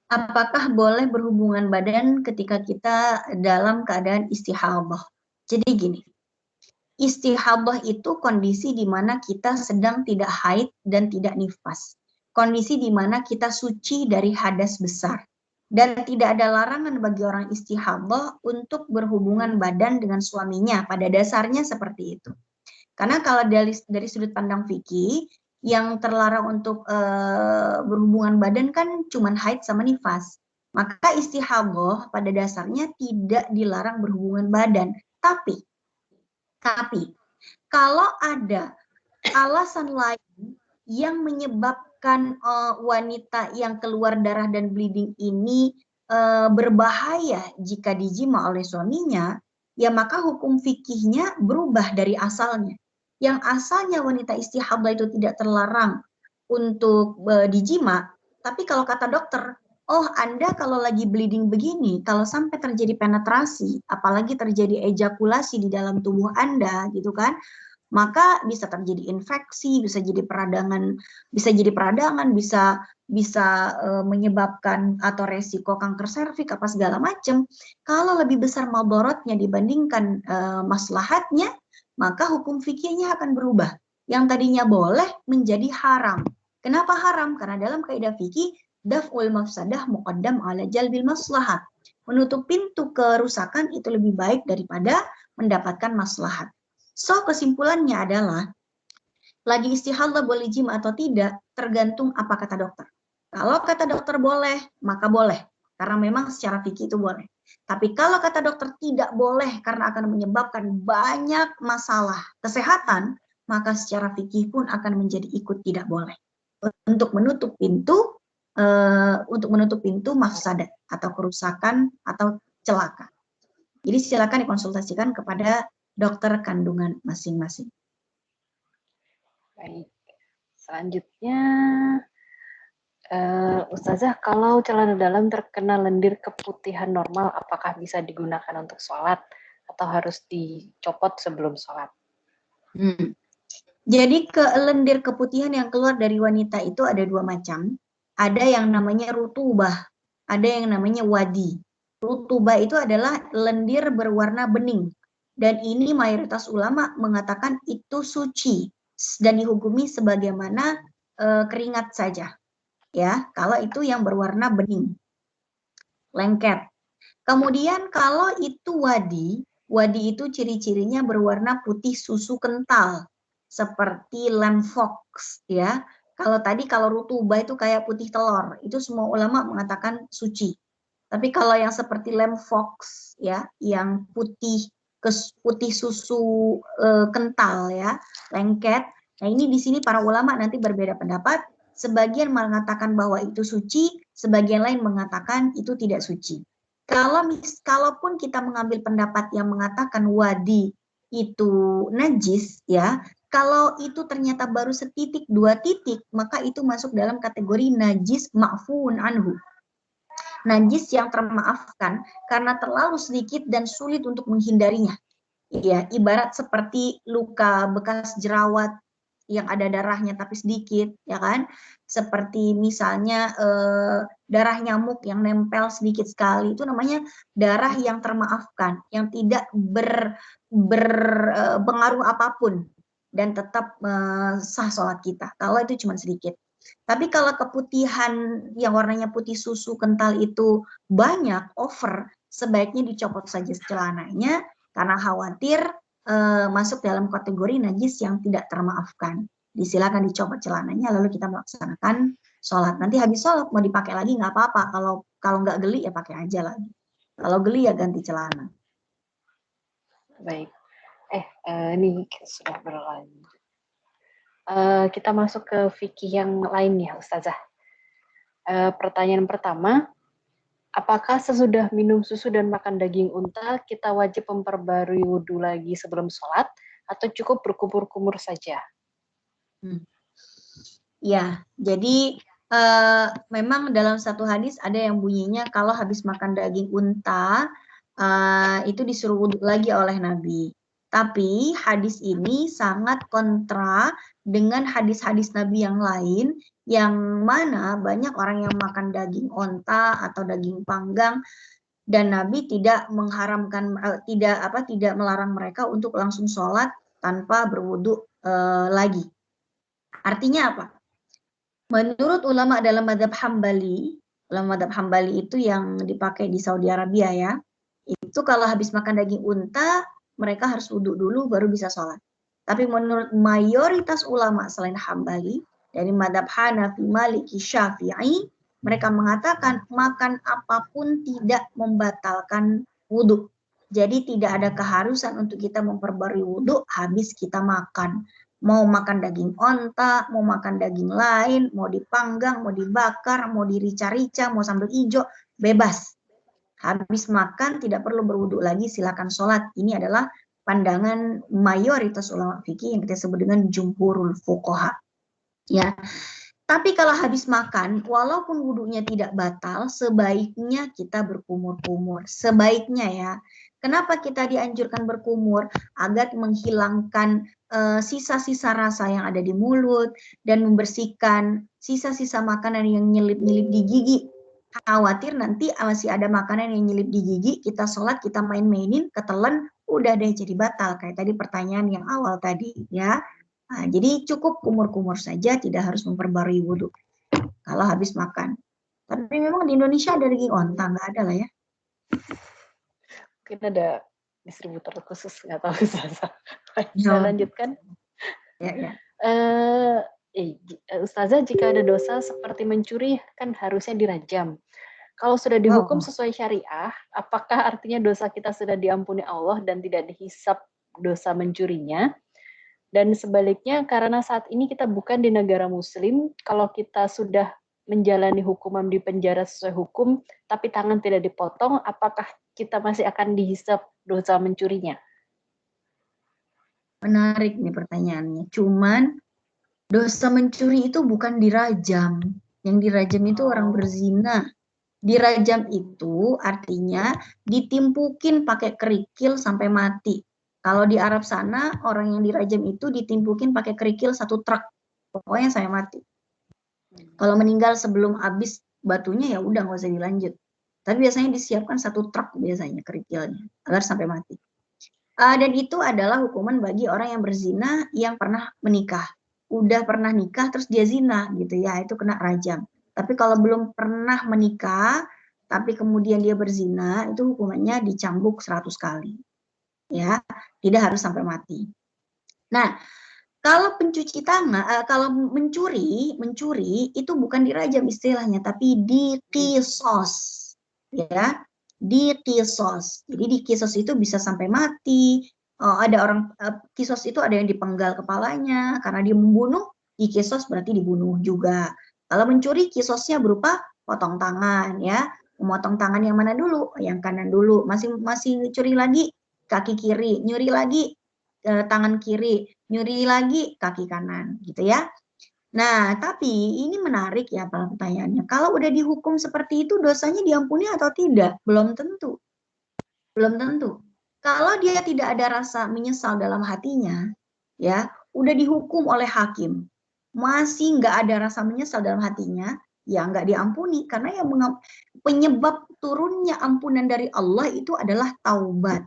Apakah boleh berhubungan badan ketika kita dalam keadaan istihadah? Jadi gini, istihadah itu kondisi di mana kita sedang tidak haid dan tidak nifas. Kondisi di mana kita suci dari hadas besar. Dan tidak ada larangan bagi orang istihadah untuk berhubungan badan dengan suaminya. Pada dasarnya seperti itu. Karena kalau dari sudut pandang fikih, yang terlarang untuk berhubungan badan kan cuma haid sama nifas. Maka istihadah pada dasarnya tidak dilarang berhubungan badan. Tapi kalau ada alasan lain yang menyebabkan wanita yang keluar darah dan bleeding ini berbahaya jika dijima oleh suaminya, ya maka hukum fikihnya berubah dari asalnya. Yang asalnya wanita istihadah itu tidak terlarang untuk dijima, tapi kalau kata dokter, oh Anda kalau lagi bleeding begini, kalau sampai terjadi penetrasi, apalagi terjadi ejakulasi di dalam tubuh Anda, gitu kan, maka bisa terjadi infeksi, bisa jadi peradangan, bisa menyebabkan atau resiko kanker serviks apa segala macam. Kalau lebih besar madharatnya dibandingkan maslahatnya, maka hukum fikihnya akan berubah. Yang tadinya boleh menjadi haram. Kenapa haram? Karena dalam kaidah fikih daf'ul mafsadah muqaddam ala jalbil maslahat. Menutup pintu kerusakan itu lebih baik daripada mendapatkan maslahat. So kesimpulannya adalah lagi istihadah boleh jima atau tidak, tergantung apa kata dokter. Kalau kata dokter boleh, maka boleh. Karena memang secara fikih itu boleh. Tapi kalau kata dokter tidak boleh karena akan menyebabkan banyak masalah kesehatan, maka secara fikih pun akan menjadi ikut tidak boleh. Untuk menutup pintu mafsadat atau kerusakan atau celaka. Jadi silakan dikonsultasikan kepada dokter kandungan masing-masing. Baik, selanjutnya Ustazah, kalau celana dalam terkena lendir keputihan normal, apakah bisa digunakan untuk sholat atau harus dicopot sebelum sholat? Jadi lendir keputihan yang keluar dari wanita itu ada dua macam. Ada yang namanya rutubah, ada yang namanya wadi. Rutubah itu adalah lendir berwarna bening. Dan ini mayoritas ulama mengatakan itu suci dan dihukumi sebagaimana keringat saja. Ya, kalau itu yang berwarna bening, lengket. Kemudian kalau itu wadi itu ciri-cirinya berwarna putih susu kental, seperti lem fox ya. Kalau rutubah itu kayak putih telur, itu semua ulama mengatakan suci. Tapi kalau yang seperti lem fox ya, yang putih susu kental ya, lengket. Nah ini di sini para ulama nanti berbeda pendapat. Sebagian mengatakan bahwa itu suci, sebagian lain mengatakan itu tidak suci. Kalaupun kita mengambil pendapat yang mengatakan wadi itu najis ya, kalau itu ternyata baru setitik dua titik, maka itu masuk dalam kategori najis ma'fuun anhu. Najis yang termaafkan karena terlalu sedikit dan sulit untuk menghindarinya. Ya, ibarat seperti luka bekas jerawat yang ada darahnya tapi sedikit, ya kan? Seperti misalnya darah nyamuk yang nempel sedikit sekali, itu namanya darah yang termaafkan, yang tidak berpengaruh apapun dan tetap sah sholat kita. Kalau itu cuma sedikit. Tapi kalau keputihan yang warnanya putih susu kental itu banyak, over, sebaiknya dicopot saja celananya karena khawatir masuk dalam kategori najis yang tidak termaafkan. Disilakan dicopot celananya lalu kita melaksanakan sholat. Nanti habis sholat mau dipakai lagi nggak apa-apa. Kalau nggak geli ya pakai aja lagi. Kalau geli ya ganti celana. Baik. Ini sudah berlanjut. Kita masuk ke fikih yang lain ya, Ustazah. Pertanyaan pertama, apakah sesudah minum susu dan makan daging unta kita wajib memperbarui wudhu lagi sebelum sholat atau cukup berkumur-kumur saja? Ya, jadi memang dalam satu hadis ada yang bunyinya kalau habis makan daging unta itu disuruh wudhu lagi oleh Nabi. Tapi hadis ini sangat kontra dengan hadis-hadis Nabi yang lain, yang mana banyak orang yang makan daging onta atau daging panggang dan Nabi tidak mengharamkan, tidak melarang mereka untuk langsung sholat tanpa berwudhu lagi. Artinya apa? Menurut ulama dalam madhab Hambali, ulama madhab Hambali itu yang dipakai di Saudi Arabia ya, itu kalau habis makan daging unta, mereka harus wudhu dulu baru bisa sholat. Tapi menurut mayoritas ulama selain Hambali, dari madhab Hanafi, Maliki, Syafi'i, mereka mengatakan makan apapun tidak membatalkan wudhu. Jadi tidak ada keharusan untuk kita memperbarui wudhu habis kita makan. Mau makan daging onta, mau makan daging lain, mau dipanggang, mau dibakar, mau dirica-rica, mau sambal hijau, bebas. Habis makan tidak perlu berwudhu lagi, silakan sholat. Ini adalah pandangan mayoritas ulama fikih yang kita sebut dengan jumhurul fuqaha. Ya. Tapi kalau habis makan, walaupun wudhunya tidak batal, sebaiknya kita berkumur-kumur. Sebaiknya ya. Kenapa kita dianjurkan berkumur? Agar menghilangkan sisa-sisa rasa yang ada di mulut dan membersihkan sisa-sisa makanan yang nyelip-nyelip di gigi. Khawatir nanti masih ada makanan yang nyelip di gigi, kita sholat, kita main-mainin, ketelan, udah deh jadi batal. Kayak tadi pertanyaan yang awal tadi ya. Nah, jadi cukup kumur-kumur saja, tidak harus memperbarui wudhu kalau habis makan. Tapi memang di Indonesia ada daging onta, nggak ada lah ya. Mungkin ada distributor khusus, nggak tahu. Saya lanjutkan. Ya, ya. Ustazah, jika ada dosa seperti mencuri kan harusnya dirajam. Kalau sudah dihukum sesuai syariah, apakah artinya dosa kita sudah diampuni Allah dan tidak dihisap dosa mencurinya? Dan sebaliknya, karena saat ini kita bukan di negara muslim, kalau kita sudah menjalani hukuman di penjara sesuai hukum, tapi tangan tidak dipotong, apakah kita masih akan dihisap dosa mencurinya? Menarik nih pertanyaannya. Cuman dosa mencuri itu bukan dirajam. Yang dirajam itu orang berzina. Dirajam itu artinya ditimpukin pakai kerikil sampai mati. Kalau di Arab sana, orang yang dirajam itu ditimpukin pakai kerikil 1 truk. Pokoknya saya mati. Kalau meninggal sebelum habis batunya ya udah nggak usah dilanjut. Tapi biasanya disiapkan 1 truk biasanya kerikilnya agar sampai mati. Dan itu adalah hukuman bagi orang yang berzina yang pernah menikah. Udah pernah nikah terus dia zina gitu ya, itu kena rajam. Tapi kalau belum pernah menikah tapi kemudian dia berzina, itu hukumannya dicambuk 100 kali. Ya, tidak harus sampai mati. Nah, kalau pencuci tangan, kalau mencuri itu bukan dirajam istilahnya, tapi dikisos, ya, dikisos. Jadi dikisos itu bisa sampai mati. Ada orang kisos itu ada yang dipenggal kepalanya karena dia membunuh, dikisos berarti dibunuh juga. Kalau mencuri kisosnya berupa potong tangan, ya, memotong tangan yang mana dulu? Yang kanan dulu. Masih curi lagi kaki kiri, nyuri lagi tangan kiri, nyuri lagi kaki kanan, gitu ya. Nah, tapi ini menarik ya pertanyaannya. Kalau udah dihukum seperti itu, dosanya diampuni atau tidak? Belum tentu. Belum tentu. Kalau dia tidak ada rasa menyesal dalam hatinya, ya, udah dihukum oleh hakim, masih nggak ada rasa menyesal dalam hatinya, ya nggak diampuni. Karena yang penyebab turunnya ampunan dari Allah itu adalah taubat.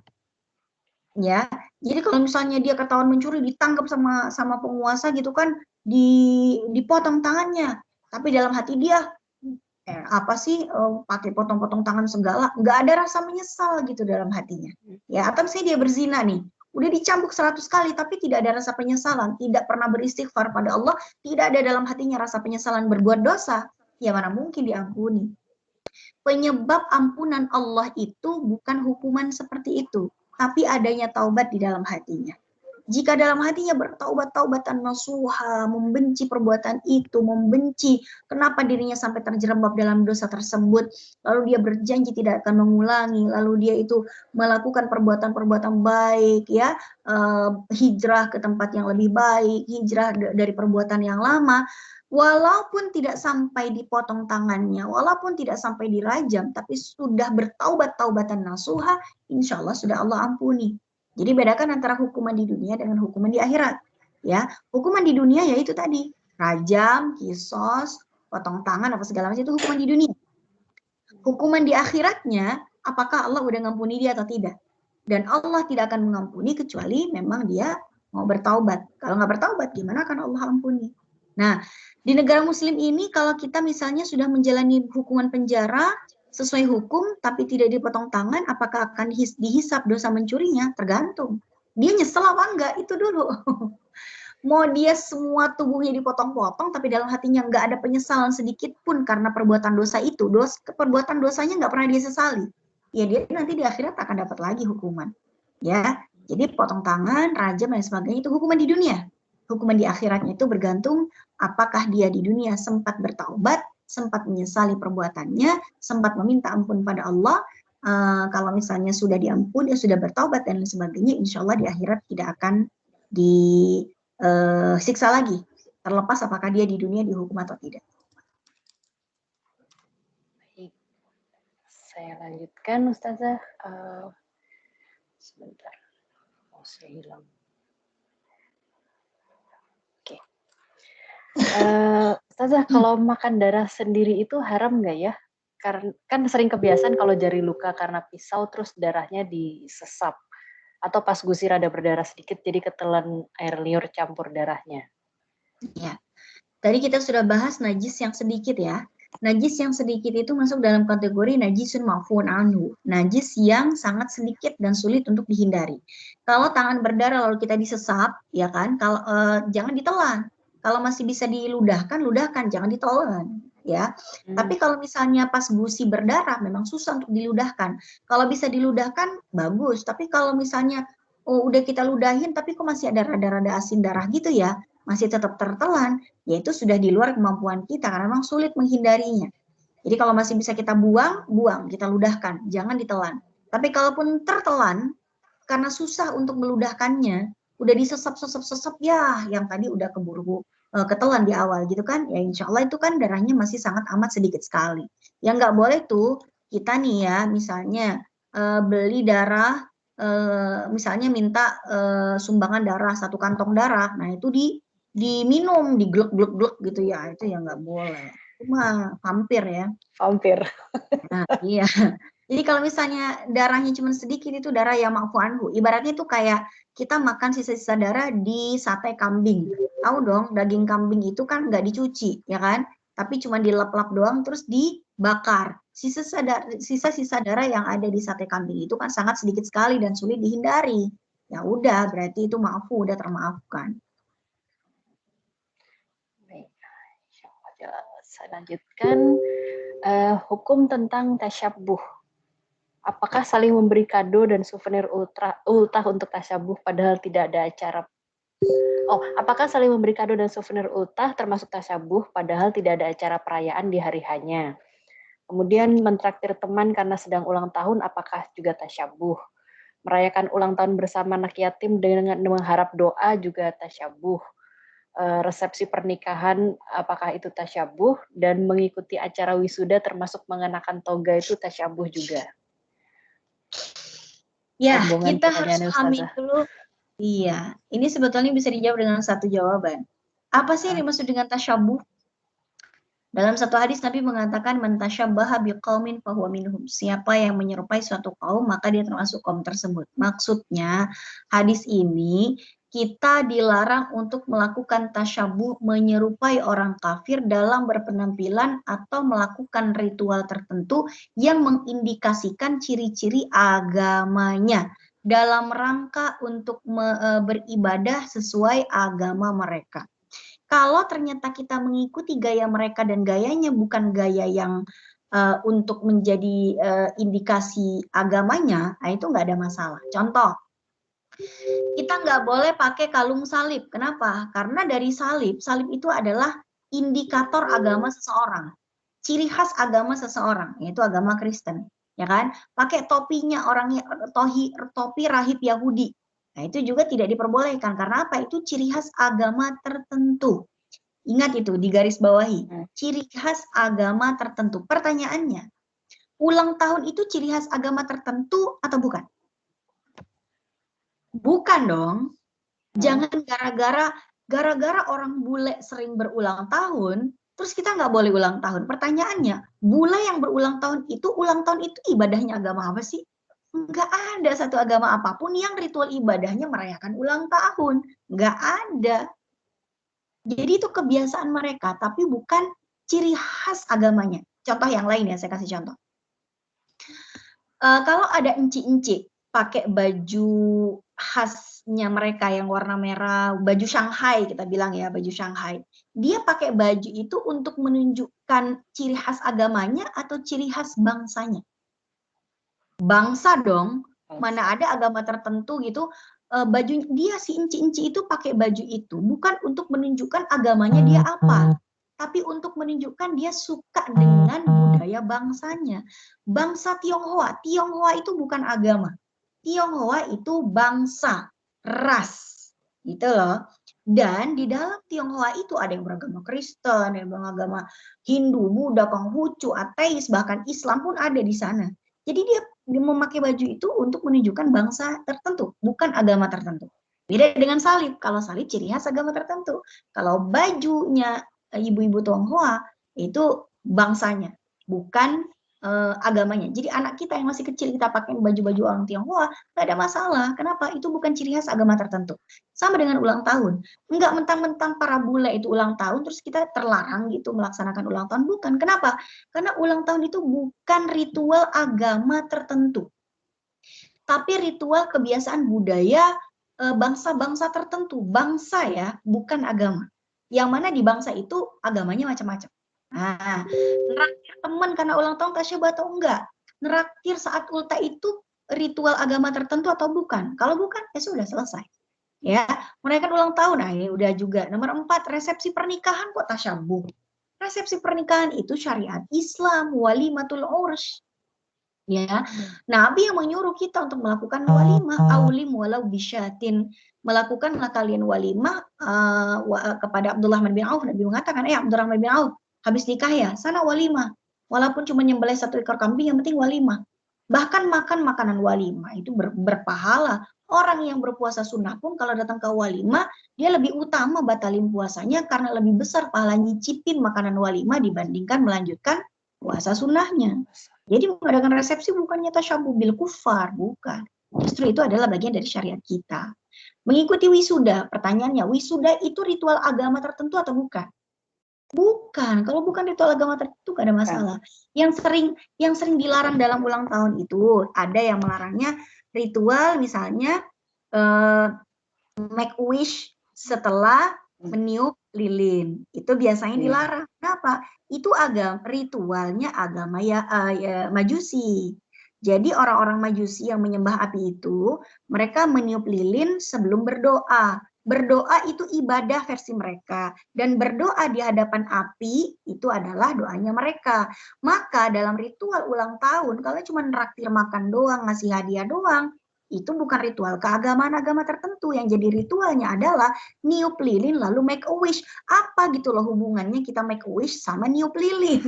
Ya, jadi kalau misalnya dia ketahuan mencuri, ditangkap sama penguasa gitu kan, dipotong tangannya, tapi dalam hati dia apa sih pakai potong-potong tangan segala, nggak ada rasa menyesal gitu dalam hatinya. Ya, atau misalnya dia berzina nih, udah dicambuk 100 kali tapi tidak ada rasa penyesalan, tidak pernah beristighfar pada Allah, tidak ada dalam hatinya rasa penyesalan berbuat dosa, ya mana mungkin diampuni. Penyebab ampunan Allah itu bukan hukuman seperti itu, tapi adanya taubat di dalam hatinya. Jika dalam hatinya bertaubat-taubatan nasuha, membenci perbuatan itu, membenci kenapa dirinya sampai terjerembab dalam dosa tersebut, lalu dia berjanji tidak akan mengulangi, lalu dia itu melakukan perbuatan-perbuatan baik, ya, hijrah ke tempat yang lebih baik, hijrah dari perbuatan yang lama, walaupun tidak sampai dipotong tangannya, walaupun tidak sampai dirajam, tapi sudah bertaubat-taubatan nasuha, insya Allah sudah Allah ampuni. Jadi bedakan antara hukuman di dunia dengan hukuman di akhirat. Ya, hukuman di dunia yaitu tadi rajam, kisos, potong tangan, apa segala macam itu hukuman di dunia. Hukuman di akhiratnya, apakah Allah udah ngampuni dia atau tidak? Dan Allah tidak akan mengampuni kecuali memang dia mau bertaubat. Kalau nggak bertaubat, gimana akan Allah ampuni? Nah, di negara Muslim ini kalau kita misalnya sudah menjalani hukuman penjara sesuai hukum tapi tidak dipotong tangan, apakah akan dihisap dosa mencurinya? Tergantung. Dia nyesel apa enggak? Itu dulu. Mau dia semua tubuhnya dipotong-potong tapi dalam hatinya nggak ada penyesalan sedikit pun karena perbuatan dosa itu, perbuatan dosanya nggak pernah dia sesali, ya dia nanti di akhirat akan dapat lagi hukuman. Ya, jadi potong tangan, rajam dan sebagainya itu hukuman di dunia. Hukuman di akhiratnya itu bergantung apakah dia di dunia sempat bertaubat, sempat menyesali perbuatannya, sempat meminta ampun pada Allah. Kalau misalnya sudah diampuni, sudah bertaubat dan lain sebagainya, insya Allah di akhirat tidak akan disiksa lagi, terlepas apakah dia di dunia dihukum atau tidak. Baik, saya lanjutkan Ustazah. Sebentar, saya hilang. Oke. Ustazah, kalau makan darah sendiri itu haram nggak ya? Karena kan sering kebiasaan kalau jari luka karena pisau terus darahnya disesap. Atau pas gusir ada berdarah sedikit jadi ketelan air liur campur darahnya. Ya, tadi kita sudah bahas najis yang sedikit ya. Najis yang sedikit itu masuk dalam kategori najisun ma'fuun anhu. Najis yang sangat sedikit dan sulit untuk dihindari. Kalau tangan berdarah lalu kita disesap, ya kan? Kalau jangan ditelan. Kalau masih bisa diludahkan, ludahkan, jangan ditelan ya. Tapi kalau misalnya pas gusi berdarah memang susah untuk diludahkan. Kalau bisa diludahkan bagus, tapi kalau misalnya udah kita ludahin tapi kok masih ada rada-rada asin darah gitu ya, masih tetap tertelan, ya itu sudah di luar kemampuan kita karena memang sulit menghindarinya. Jadi kalau masih bisa kita buang, buang, kita ludahkan, jangan ditelan. Tapi kalaupun tertelan, karena susah untuk meludahkannya, udah disesep-sesep-sesep ya, yang tadi udah keburu ketelan di awal gitu kan, ya insya Allah itu kan darahnya masih sangat amat sedikit sekali. Yang nggak boleh tuh, kita nih ya, misalnya beli darah, misalnya minta sumbangan darah, 1 kantong darah, nah itu diminum, diglek-glek-glek gitu ya, itu ya nggak boleh. Cuma vampir ya. Vampir. Nah, iya. Jadi kalau misalnya darahnya cuma sedikit itu darah yang ma'fu anhu. Ibaratnya itu kayak kita makan sisa-sisa darah di sate kambing. Tahu dong, daging kambing itu kan nggak dicuci, ya kan? Tapi cuma dilap-lap doang terus dibakar. Sisa-sisa darah yang ada di sate kambing itu kan sangat sedikit sekali dan sulit dihindari. Ya udah, berarti itu ma'fu, udah termaafkan. Baik, saya lanjutkan. Hukum tentang tasyabuh. Apakah saling memberi kado dan souvenir ultah untuk tasyabuh padahal tidak ada acara? Apakah saling memberi kado dan souvenir ultah termasuk tasyabuh padahal tidak ada acara perayaan di hari hanya? Kemudian mentraktir teman karena sedang ulang tahun, apakah juga tasyabuh? Merayakan ulang tahun bersama anak yatim dengan mengharap doa juga tasyabuh. Resepsi pernikahan, apakah itu tasyabuh? Dan mengikuti acara wisuda termasuk mengenakan toga itu tasyabuh juga. Ya, kita harus pahami dulu. Iya, ini sebetulnya bisa dijawab dengan satu jawaban. Apa sih yang dimaksud dengan tasyabuh? Dalam satu hadis Nabi mengatakan man tasyabbaha biqaumin fahuwa minhum. Siapa yang menyerupai suatu kaum maka dia termasuk kaum tersebut. Maksudnya hadis ini kita dilarang untuk melakukan tasyabuh menyerupai orang kafir dalam berpenampilan atau melakukan ritual tertentu yang mengindikasikan ciri-ciri agamanya dalam rangka untuk beribadah sesuai agama mereka. Kalau ternyata kita mengikuti gaya mereka dan gayanya bukan gaya yang untuk menjadi indikasi agamanya, nah itu nggak ada masalah. Contoh, kita nggak boleh pakai kalung salib. Kenapa? Karena dari salib itu adalah indikator agama seseorang, ciri khas agama seseorang, yaitu agama Kristen, ya kan? Pakai topinya orangnya topi rahib Yahudi. Nah, itu juga tidak diperbolehkan karena apa? Itu ciri khas agama tertentu. Ingat itu, di garis bawahi. Ciri khas agama tertentu. Pertanyaannya, ulang tahun itu ciri khas agama tertentu atau bukan? Bukan dong. Jangan gara-gara orang bule sering berulang tahun, terus kita nggak boleh ulang tahun. Pertanyaannya, bule yang berulang tahun itu ibadahnya agama apa sih? Nggak ada satu agama apapun yang ritual ibadahnya merayakan ulang tahun. Nggak ada. Jadi itu kebiasaan mereka, tapi bukan ciri khas agamanya. Contoh yang lain ya, saya kasih contoh. Kalau ada enci-enci pakai baju khasnya mereka yang warna merah, baju Shanghai kita bilang ya, baju Shanghai. Dia pakai baju itu untuk menunjukkan ciri khas agamanya atau ciri khas bangsanya? Bangsa dong, mana ada agama tertentu gitu, baju dia si enci-enci itu pakai baju itu bukan untuk menunjukkan agamanya dia apa, tapi untuk menunjukkan dia suka dengan budaya bangsanya. Bangsa Tionghoa itu bukan agama. Tionghoa itu bangsa, ras, gitu loh. Dan di dalam Tionghoa itu ada yang beragama Kristen, ada yang beragama Hindu, Buddha, Konghucu, ateis, bahkan Islam pun ada di sana. Jadi dia memakai baju itu untuk menunjukkan bangsa tertentu, bukan agama tertentu. Beda dengan salib. Kalau salib ciri khas agama tertentu. Kalau bajunya ibu-ibu Tionghoa itu bangsanya, bukan agamanya. Jadi anak kita yang masih kecil kita pakai baju-baju orang Tionghoa, nggak ada masalah. Kenapa? Itu bukan ciri khas agama tertentu. Sama dengan ulang tahun. Nggak mentang-mentang para bule itu ulang tahun, terus kita terlarang gitu melaksanakan ulang tahun. Bukan. Kenapa? Karena ulang tahun itu bukan ritual agama tertentu. Tapi ritual kebiasaan budaya bangsa-bangsa tertentu. Bangsa ya, bukan agama. Yang mana di bangsa itu agamanya macam-macam. Nah, neraktir teman karena ulang tahun tasyabah atau enggak? Neraktir saat ulta itu ritual agama tertentu atau bukan? Kalau bukan, ya sudah selesai. Ya, merayakan ulang tahun, nah ini udah juga. Nomor 4, resepsi pernikahan kok tasyabuh. Resepsi pernikahan itu syariat Islam, walimatul urs. Ya, Nabi yang menyuruh kita untuk melakukan walimah, aulim walau bisyatin. Melakukanlah kalian walimah kepada Abdurrahman bin Auf. Nabi mengatakan, Abdurrahman bin Auf, habis nikah ya, sana walimah. Walaupun cuma nyembelih 1 ekor kambing, yang penting walimah. Bahkan makan makanan walimah itu berpahala. Orang yang berpuasa sunnah pun kalau datang ke walimah, dia lebih utama batalin puasanya karena lebih besar pahala nyicipin makanan walimah dibandingkan melanjutkan puasa sunnahnya. Jadi mengadakan resepsi bukannya tasyabuh bil kufar, bukan. Justru itu adalah bagian dari syariat kita. Mengikuti wisuda, pertanyaannya, wisuda itu ritual agama tertentu atau bukan? Bukan. Kalau bukan ritual agama tertentu gak ada masalah. Yang sering dilarang dalam ulang tahun itu ada yang melarangnya ritual misalnya make wish setelah meniup lilin. Itu biasanya dilarang. Kenapa? Itu ritualnya agama Majusi. Jadi orang-orang Majusi yang menyembah api itu, mereka meniup lilin sebelum berdoa. Berdoa itu ibadah versi mereka. Dan berdoa di hadapan api itu adalah doanya mereka. Maka dalam ritual ulang tahun, kalau cuma neraktir makan doang, ngasih hadiah doang, itu bukan ritual keagamaan agama tertentu. Yang jadi ritualnya adalah niup lilin lalu make a wish. Apa gitu loh hubungannya kita make a wish sama niup lilin?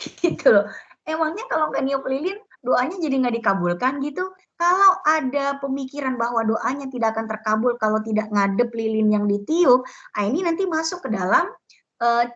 Gitu loh. Emangnya kalau nggak niup lilin, doanya jadi nggak dikabulkan gitu? Kalau ada pemikiran bahwa doanya tidak akan terkabul kalau tidak ngadep lilin yang ditiup, ini nanti masuk ke dalam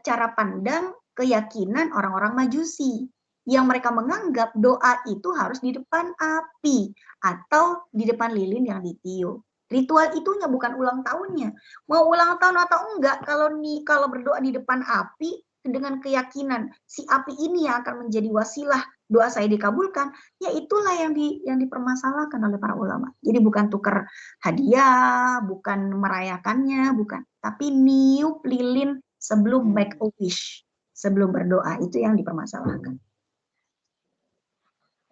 cara pandang keyakinan orang-orang Majusi. Yang mereka menganggap doa itu harus di depan api atau di depan lilin yang ditiup. Ritual itunya bukan ulang tahunnya. Mau ulang tahun atau enggak, kalau berdoa di depan api dengan keyakinan si api ini yang akan menjadi wasilah doa saya dikabulkan, ya itulah yang dipermasalahkan oleh para ulama. Jadi bukan tukar hadiah, bukan merayakannya, bukan, tapi niup lilin sebelum make a wish, sebelum berdoa, itu yang dipermasalahkan.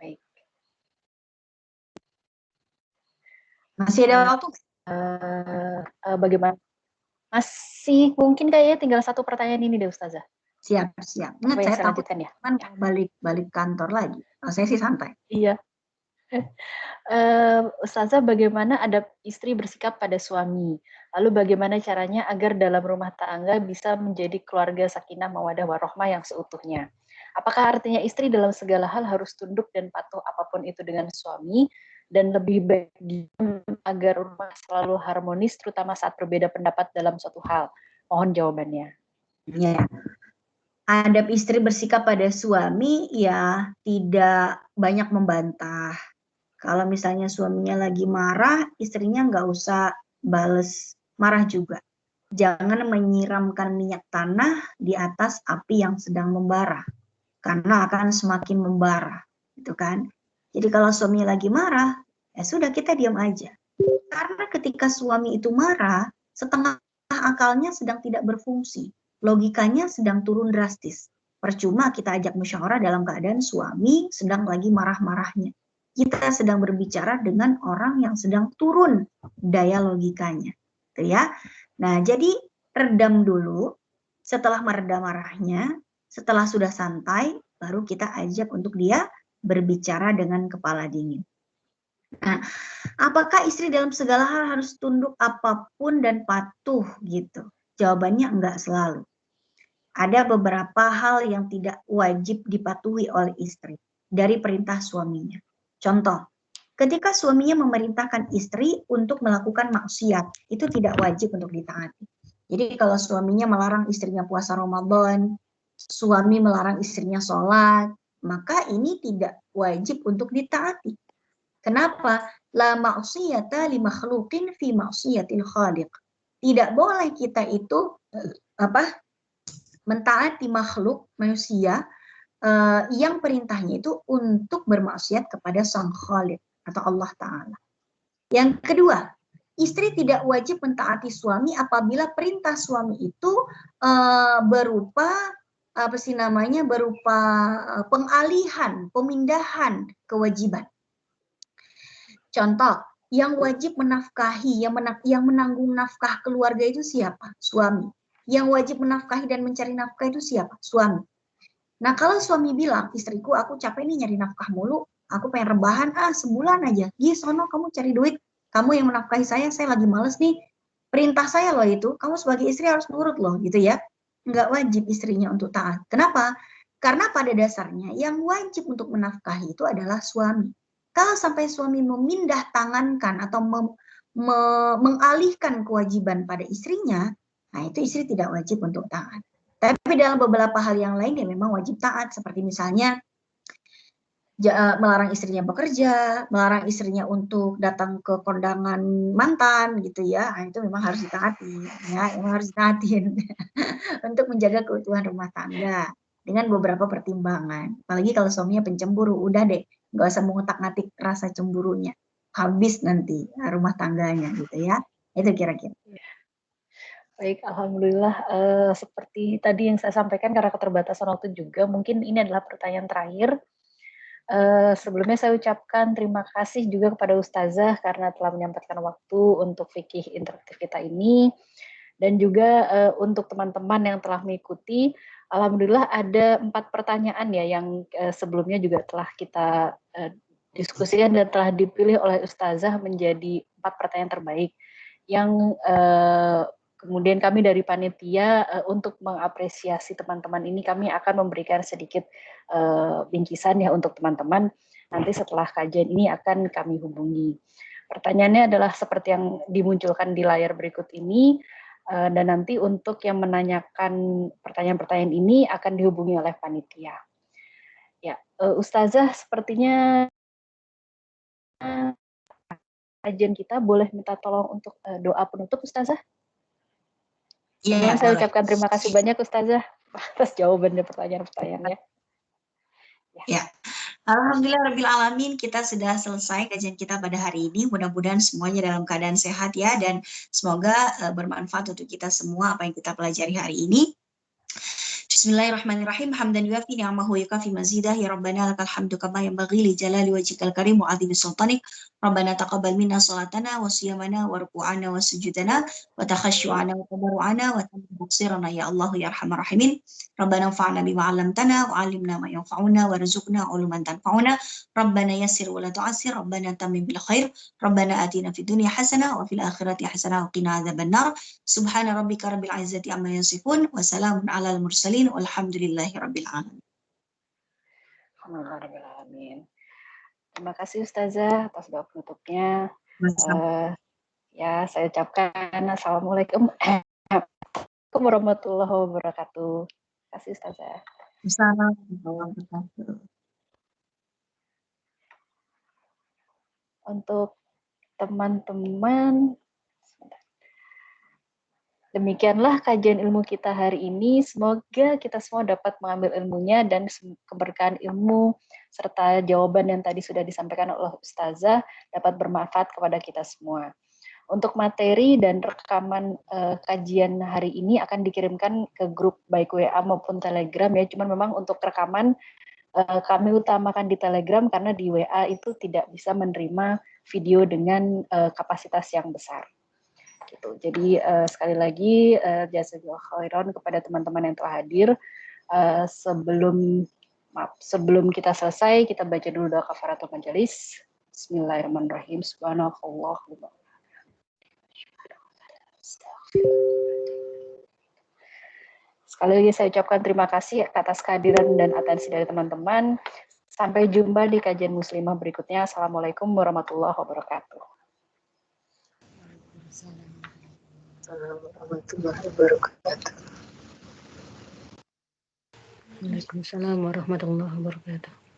Baik. Masih ada waktu? Bagaimana? Masih mungkin kayaknya tinggal 1 pertanyaan ini deh Ustazah. Siap. Ingat saya takut lanjutkan ya. Kan balik kantor lagi. Saya sih santai. Iya. Ustazah, bagaimana adab istri bersikap pada suami? Lalu bagaimana caranya agar dalam rumah tangga bisa menjadi keluarga sakinah mawaddah warahmah yang seutuhnya? Apakah artinya istri dalam segala hal harus tunduk dan patuh apapun itu dengan suami, dan lebih baik agar rumah selalu harmonis, terutama saat berbeda pendapat dalam suatu hal? Mohon jawabannya. Ya. Adab istri bersikap pada suami ya tidak banyak membantah. Kalau misalnya suaminya lagi marah, istrinya nggak usah bales marah juga. Jangan menyiramkan minyak tanah di atas api yang sedang membara, karena akan semakin membara, gitu kan. Jadi kalau suami lagi marah, ya sudah kita diam aja. Karena ketika suami itu marah, setengah akalnya sedang tidak berfungsi, logikanya sedang turun drastis. Percuma kita ajak musyawarah dalam keadaan suami sedang lagi marah-marahnya. Kita sedang berbicara dengan orang yang sedang turun daya logikanya, gitu ya. Nah, jadi redam dulu. Setelah meredam marahnya, setelah sudah santai, baru kita ajak untuk dia berbicara dengan kepala dingin. Nah, apakah istri dalam segala hal harus tunduk apapun dan patuh gitu? Jawabannya enggak selalu. Ada beberapa hal yang tidak wajib dipatuhi oleh istri dari perintah suaminya. Contoh, ketika suaminya memerintahkan istri untuk melakukan maksiat, itu tidak wajib untuk ditaati. Jadi kalau suaminya melarang istrinya puasa Ramadan, suami melarang istrinya sholat, maka ini tidak wajib untuk ditaati. Kenapa? La ma'siyata li makhluqin fi ma'siyatil khaliq. Tidak boleh kita itu mentaati makhluk manusia yang perintahnya itu untuk bermaksiat kepada Sang Khaliq atau Allah Ta'ala. Yang kedua, istri tidak wajib mentaati suami apabila perintah suami itu berupa apa sih namanya, berupa pengalihan, pemindahan kewajiban. Contoh, yang wajib menafkahi, yang menanggung nafkah keluarga itu siapa? Suami. Yang wajib menafkahi dan mencari nafkah itu siapa? Suami. Nah, kalau suami bilang, istriku aku capek nih nyari nafkah mulu, aku pengen rebahan, sebulan aja. Gi, sono kamu cari duit, kamu yang menafkahi saya lagi males nih. Perintah saya loh itu, kamu sebagai istri harus nurut loh, gitu ya. Nggak wajib istrinya untuk taat. Kenapa? Karena pada dasarnya yang wajib untuk menafkahi itu adalah suami. Kalau sampai suami memindah tangankan atau mengalihkan kewajiban pada istrinya, nah itu istri tidak wajib untuk taat. Tapi dalam beberapa hal yang lain ya memang wajib taat, seperti misalnya melarang istrinya bekerja, melarang istrinya untuk datang ke kondangan mantan gitu ya, nah, itu memang harus ditaati, ya memang harus ditaatin untuk menjaga keutuhan rumah tangga dengan beberapa pertimbangan. Apalagi kalau suaminya pencemburu, udah deh, nggak usah mengutak-ngatik rasa cemburunya, habis nanti rumah tangganya gitu ya, itu kira-kira. Baik, alhamdulillah seperti tadi yang saya sampaikan karena keterbatasan waktu juga, mungkin ini adalah pertanyaan terakhir. Sebelumnya saya ucapkan terima kasih juga kepada Ustazah karena telah menyempatkan waktu untuk fikih interaktif kita ini, dan juga untuk teman-teman yang telah mengikuti. Alhamdulillah ada 4 pertanyaan ya yang sebelumnya juga telah kita diskusikan dan telah dipilih oleh Ustazah menjadi 4 pertanyaan terbaik yang kemudian kami dari panitia untuk mengapresiasi teman-teman ini, kami akan memberikan sedikit bingkisan ya untuk teman-teman. Nanti setelah kajian ini akan kami hubungi. Pertanyaannya adalah seperti yang dimunculkan di layar berikut ini, dan nanti untuk yang menanyakan pertanyaan-pertanyaan ini akan dihubungi oleh panitia. Ya, Ustazah, sepertinya kajian kita boleh minta tolong untuk doa penutup, Ustazah? Iya, Saya boleh. ucapkan terima kasih banyak Ustazah atas jawaban dan pertanyaan-pertanyaannya. Ya. Alhamdulillah Rabbil Alamin, kita sudah selesai kajian kita pada hari ini. Mudah-mudahan semuanya dalam keadaan sehat ya, dan semoga bermanfaat untuk kita semua apa yang kita pelajari hari ini. Bismillahirrahmanirrahim. Hamdan yuafi ni'amahu yukafi mazidah. Ya Rabbana lakal hamdu kama yanbaghi li jalali wajhikal karim wa 'azimi sultanik. Rabbana taqabbal minna salatana wa siyamana wa ruku'ana wa sujudana wa takhasyu'ana wa tadarru'ana wa tabassirana ya Allah ya arhamar rahimin. Rabbana anfa'na bima 'allamtana wa 'allimna ma yanfa'una warzuqna 'uluman tanfa'una. Rabbana yassir wa la tu'assir. Rabbana tammim bil khair. Rabbana atina fid dunya hasanah wa fil akhirati hasanah wa qina adzabannar. Subhana rabbika rabbil izzati amma yasifun wa salamun 'alal mursalin. Walhamdulillahirabbil alamin. Alhamdulillahirabbil. Terima kasih Ustazah atas doa penutupnya. Ya, saya ucapkan assalamualaikum warahmatullahi wabarakatuh. Terima kasih Ustazah. Assalamualaikum. Untuk teman-teman, demikianlah kajian ilmu kita hari ini. Semoga kita semua dapat mengambil ilmunya dan keberkahan ilmu serta jawaban yang tadi sudah disampaikan oleh Ustazah dapat bermanfaat kepada kita semua. Untuk materi dan rekaman kajian hari ini akan dikirimkan ke grup baik WA maupun Telegram ya. Cuman memang untuk rekaman kami utamakan di Telegram karena di WA itu tidak bisa menerima video dengan kapasitas yang besar. Gitu. Jadi sekali lagi jazakallahu khairan kepada teman-teman yang telah hadir. Sebelum kita selesai, kita baca dulu doa kafaratul majelis. Bismillahirrahmanirrahim. Subhanallah. Sekali lagi saya ucapkan terima kasih atas kehadiran dan atensi dari teman-teman. Sampai jumpa di kajian muslimah berikutnya. Assalamualaikum warahmatullahi wabarakatuh. Warahmatullahi wabarakatuh. Waalaikumsalam warahmatullahi wabarakatuh.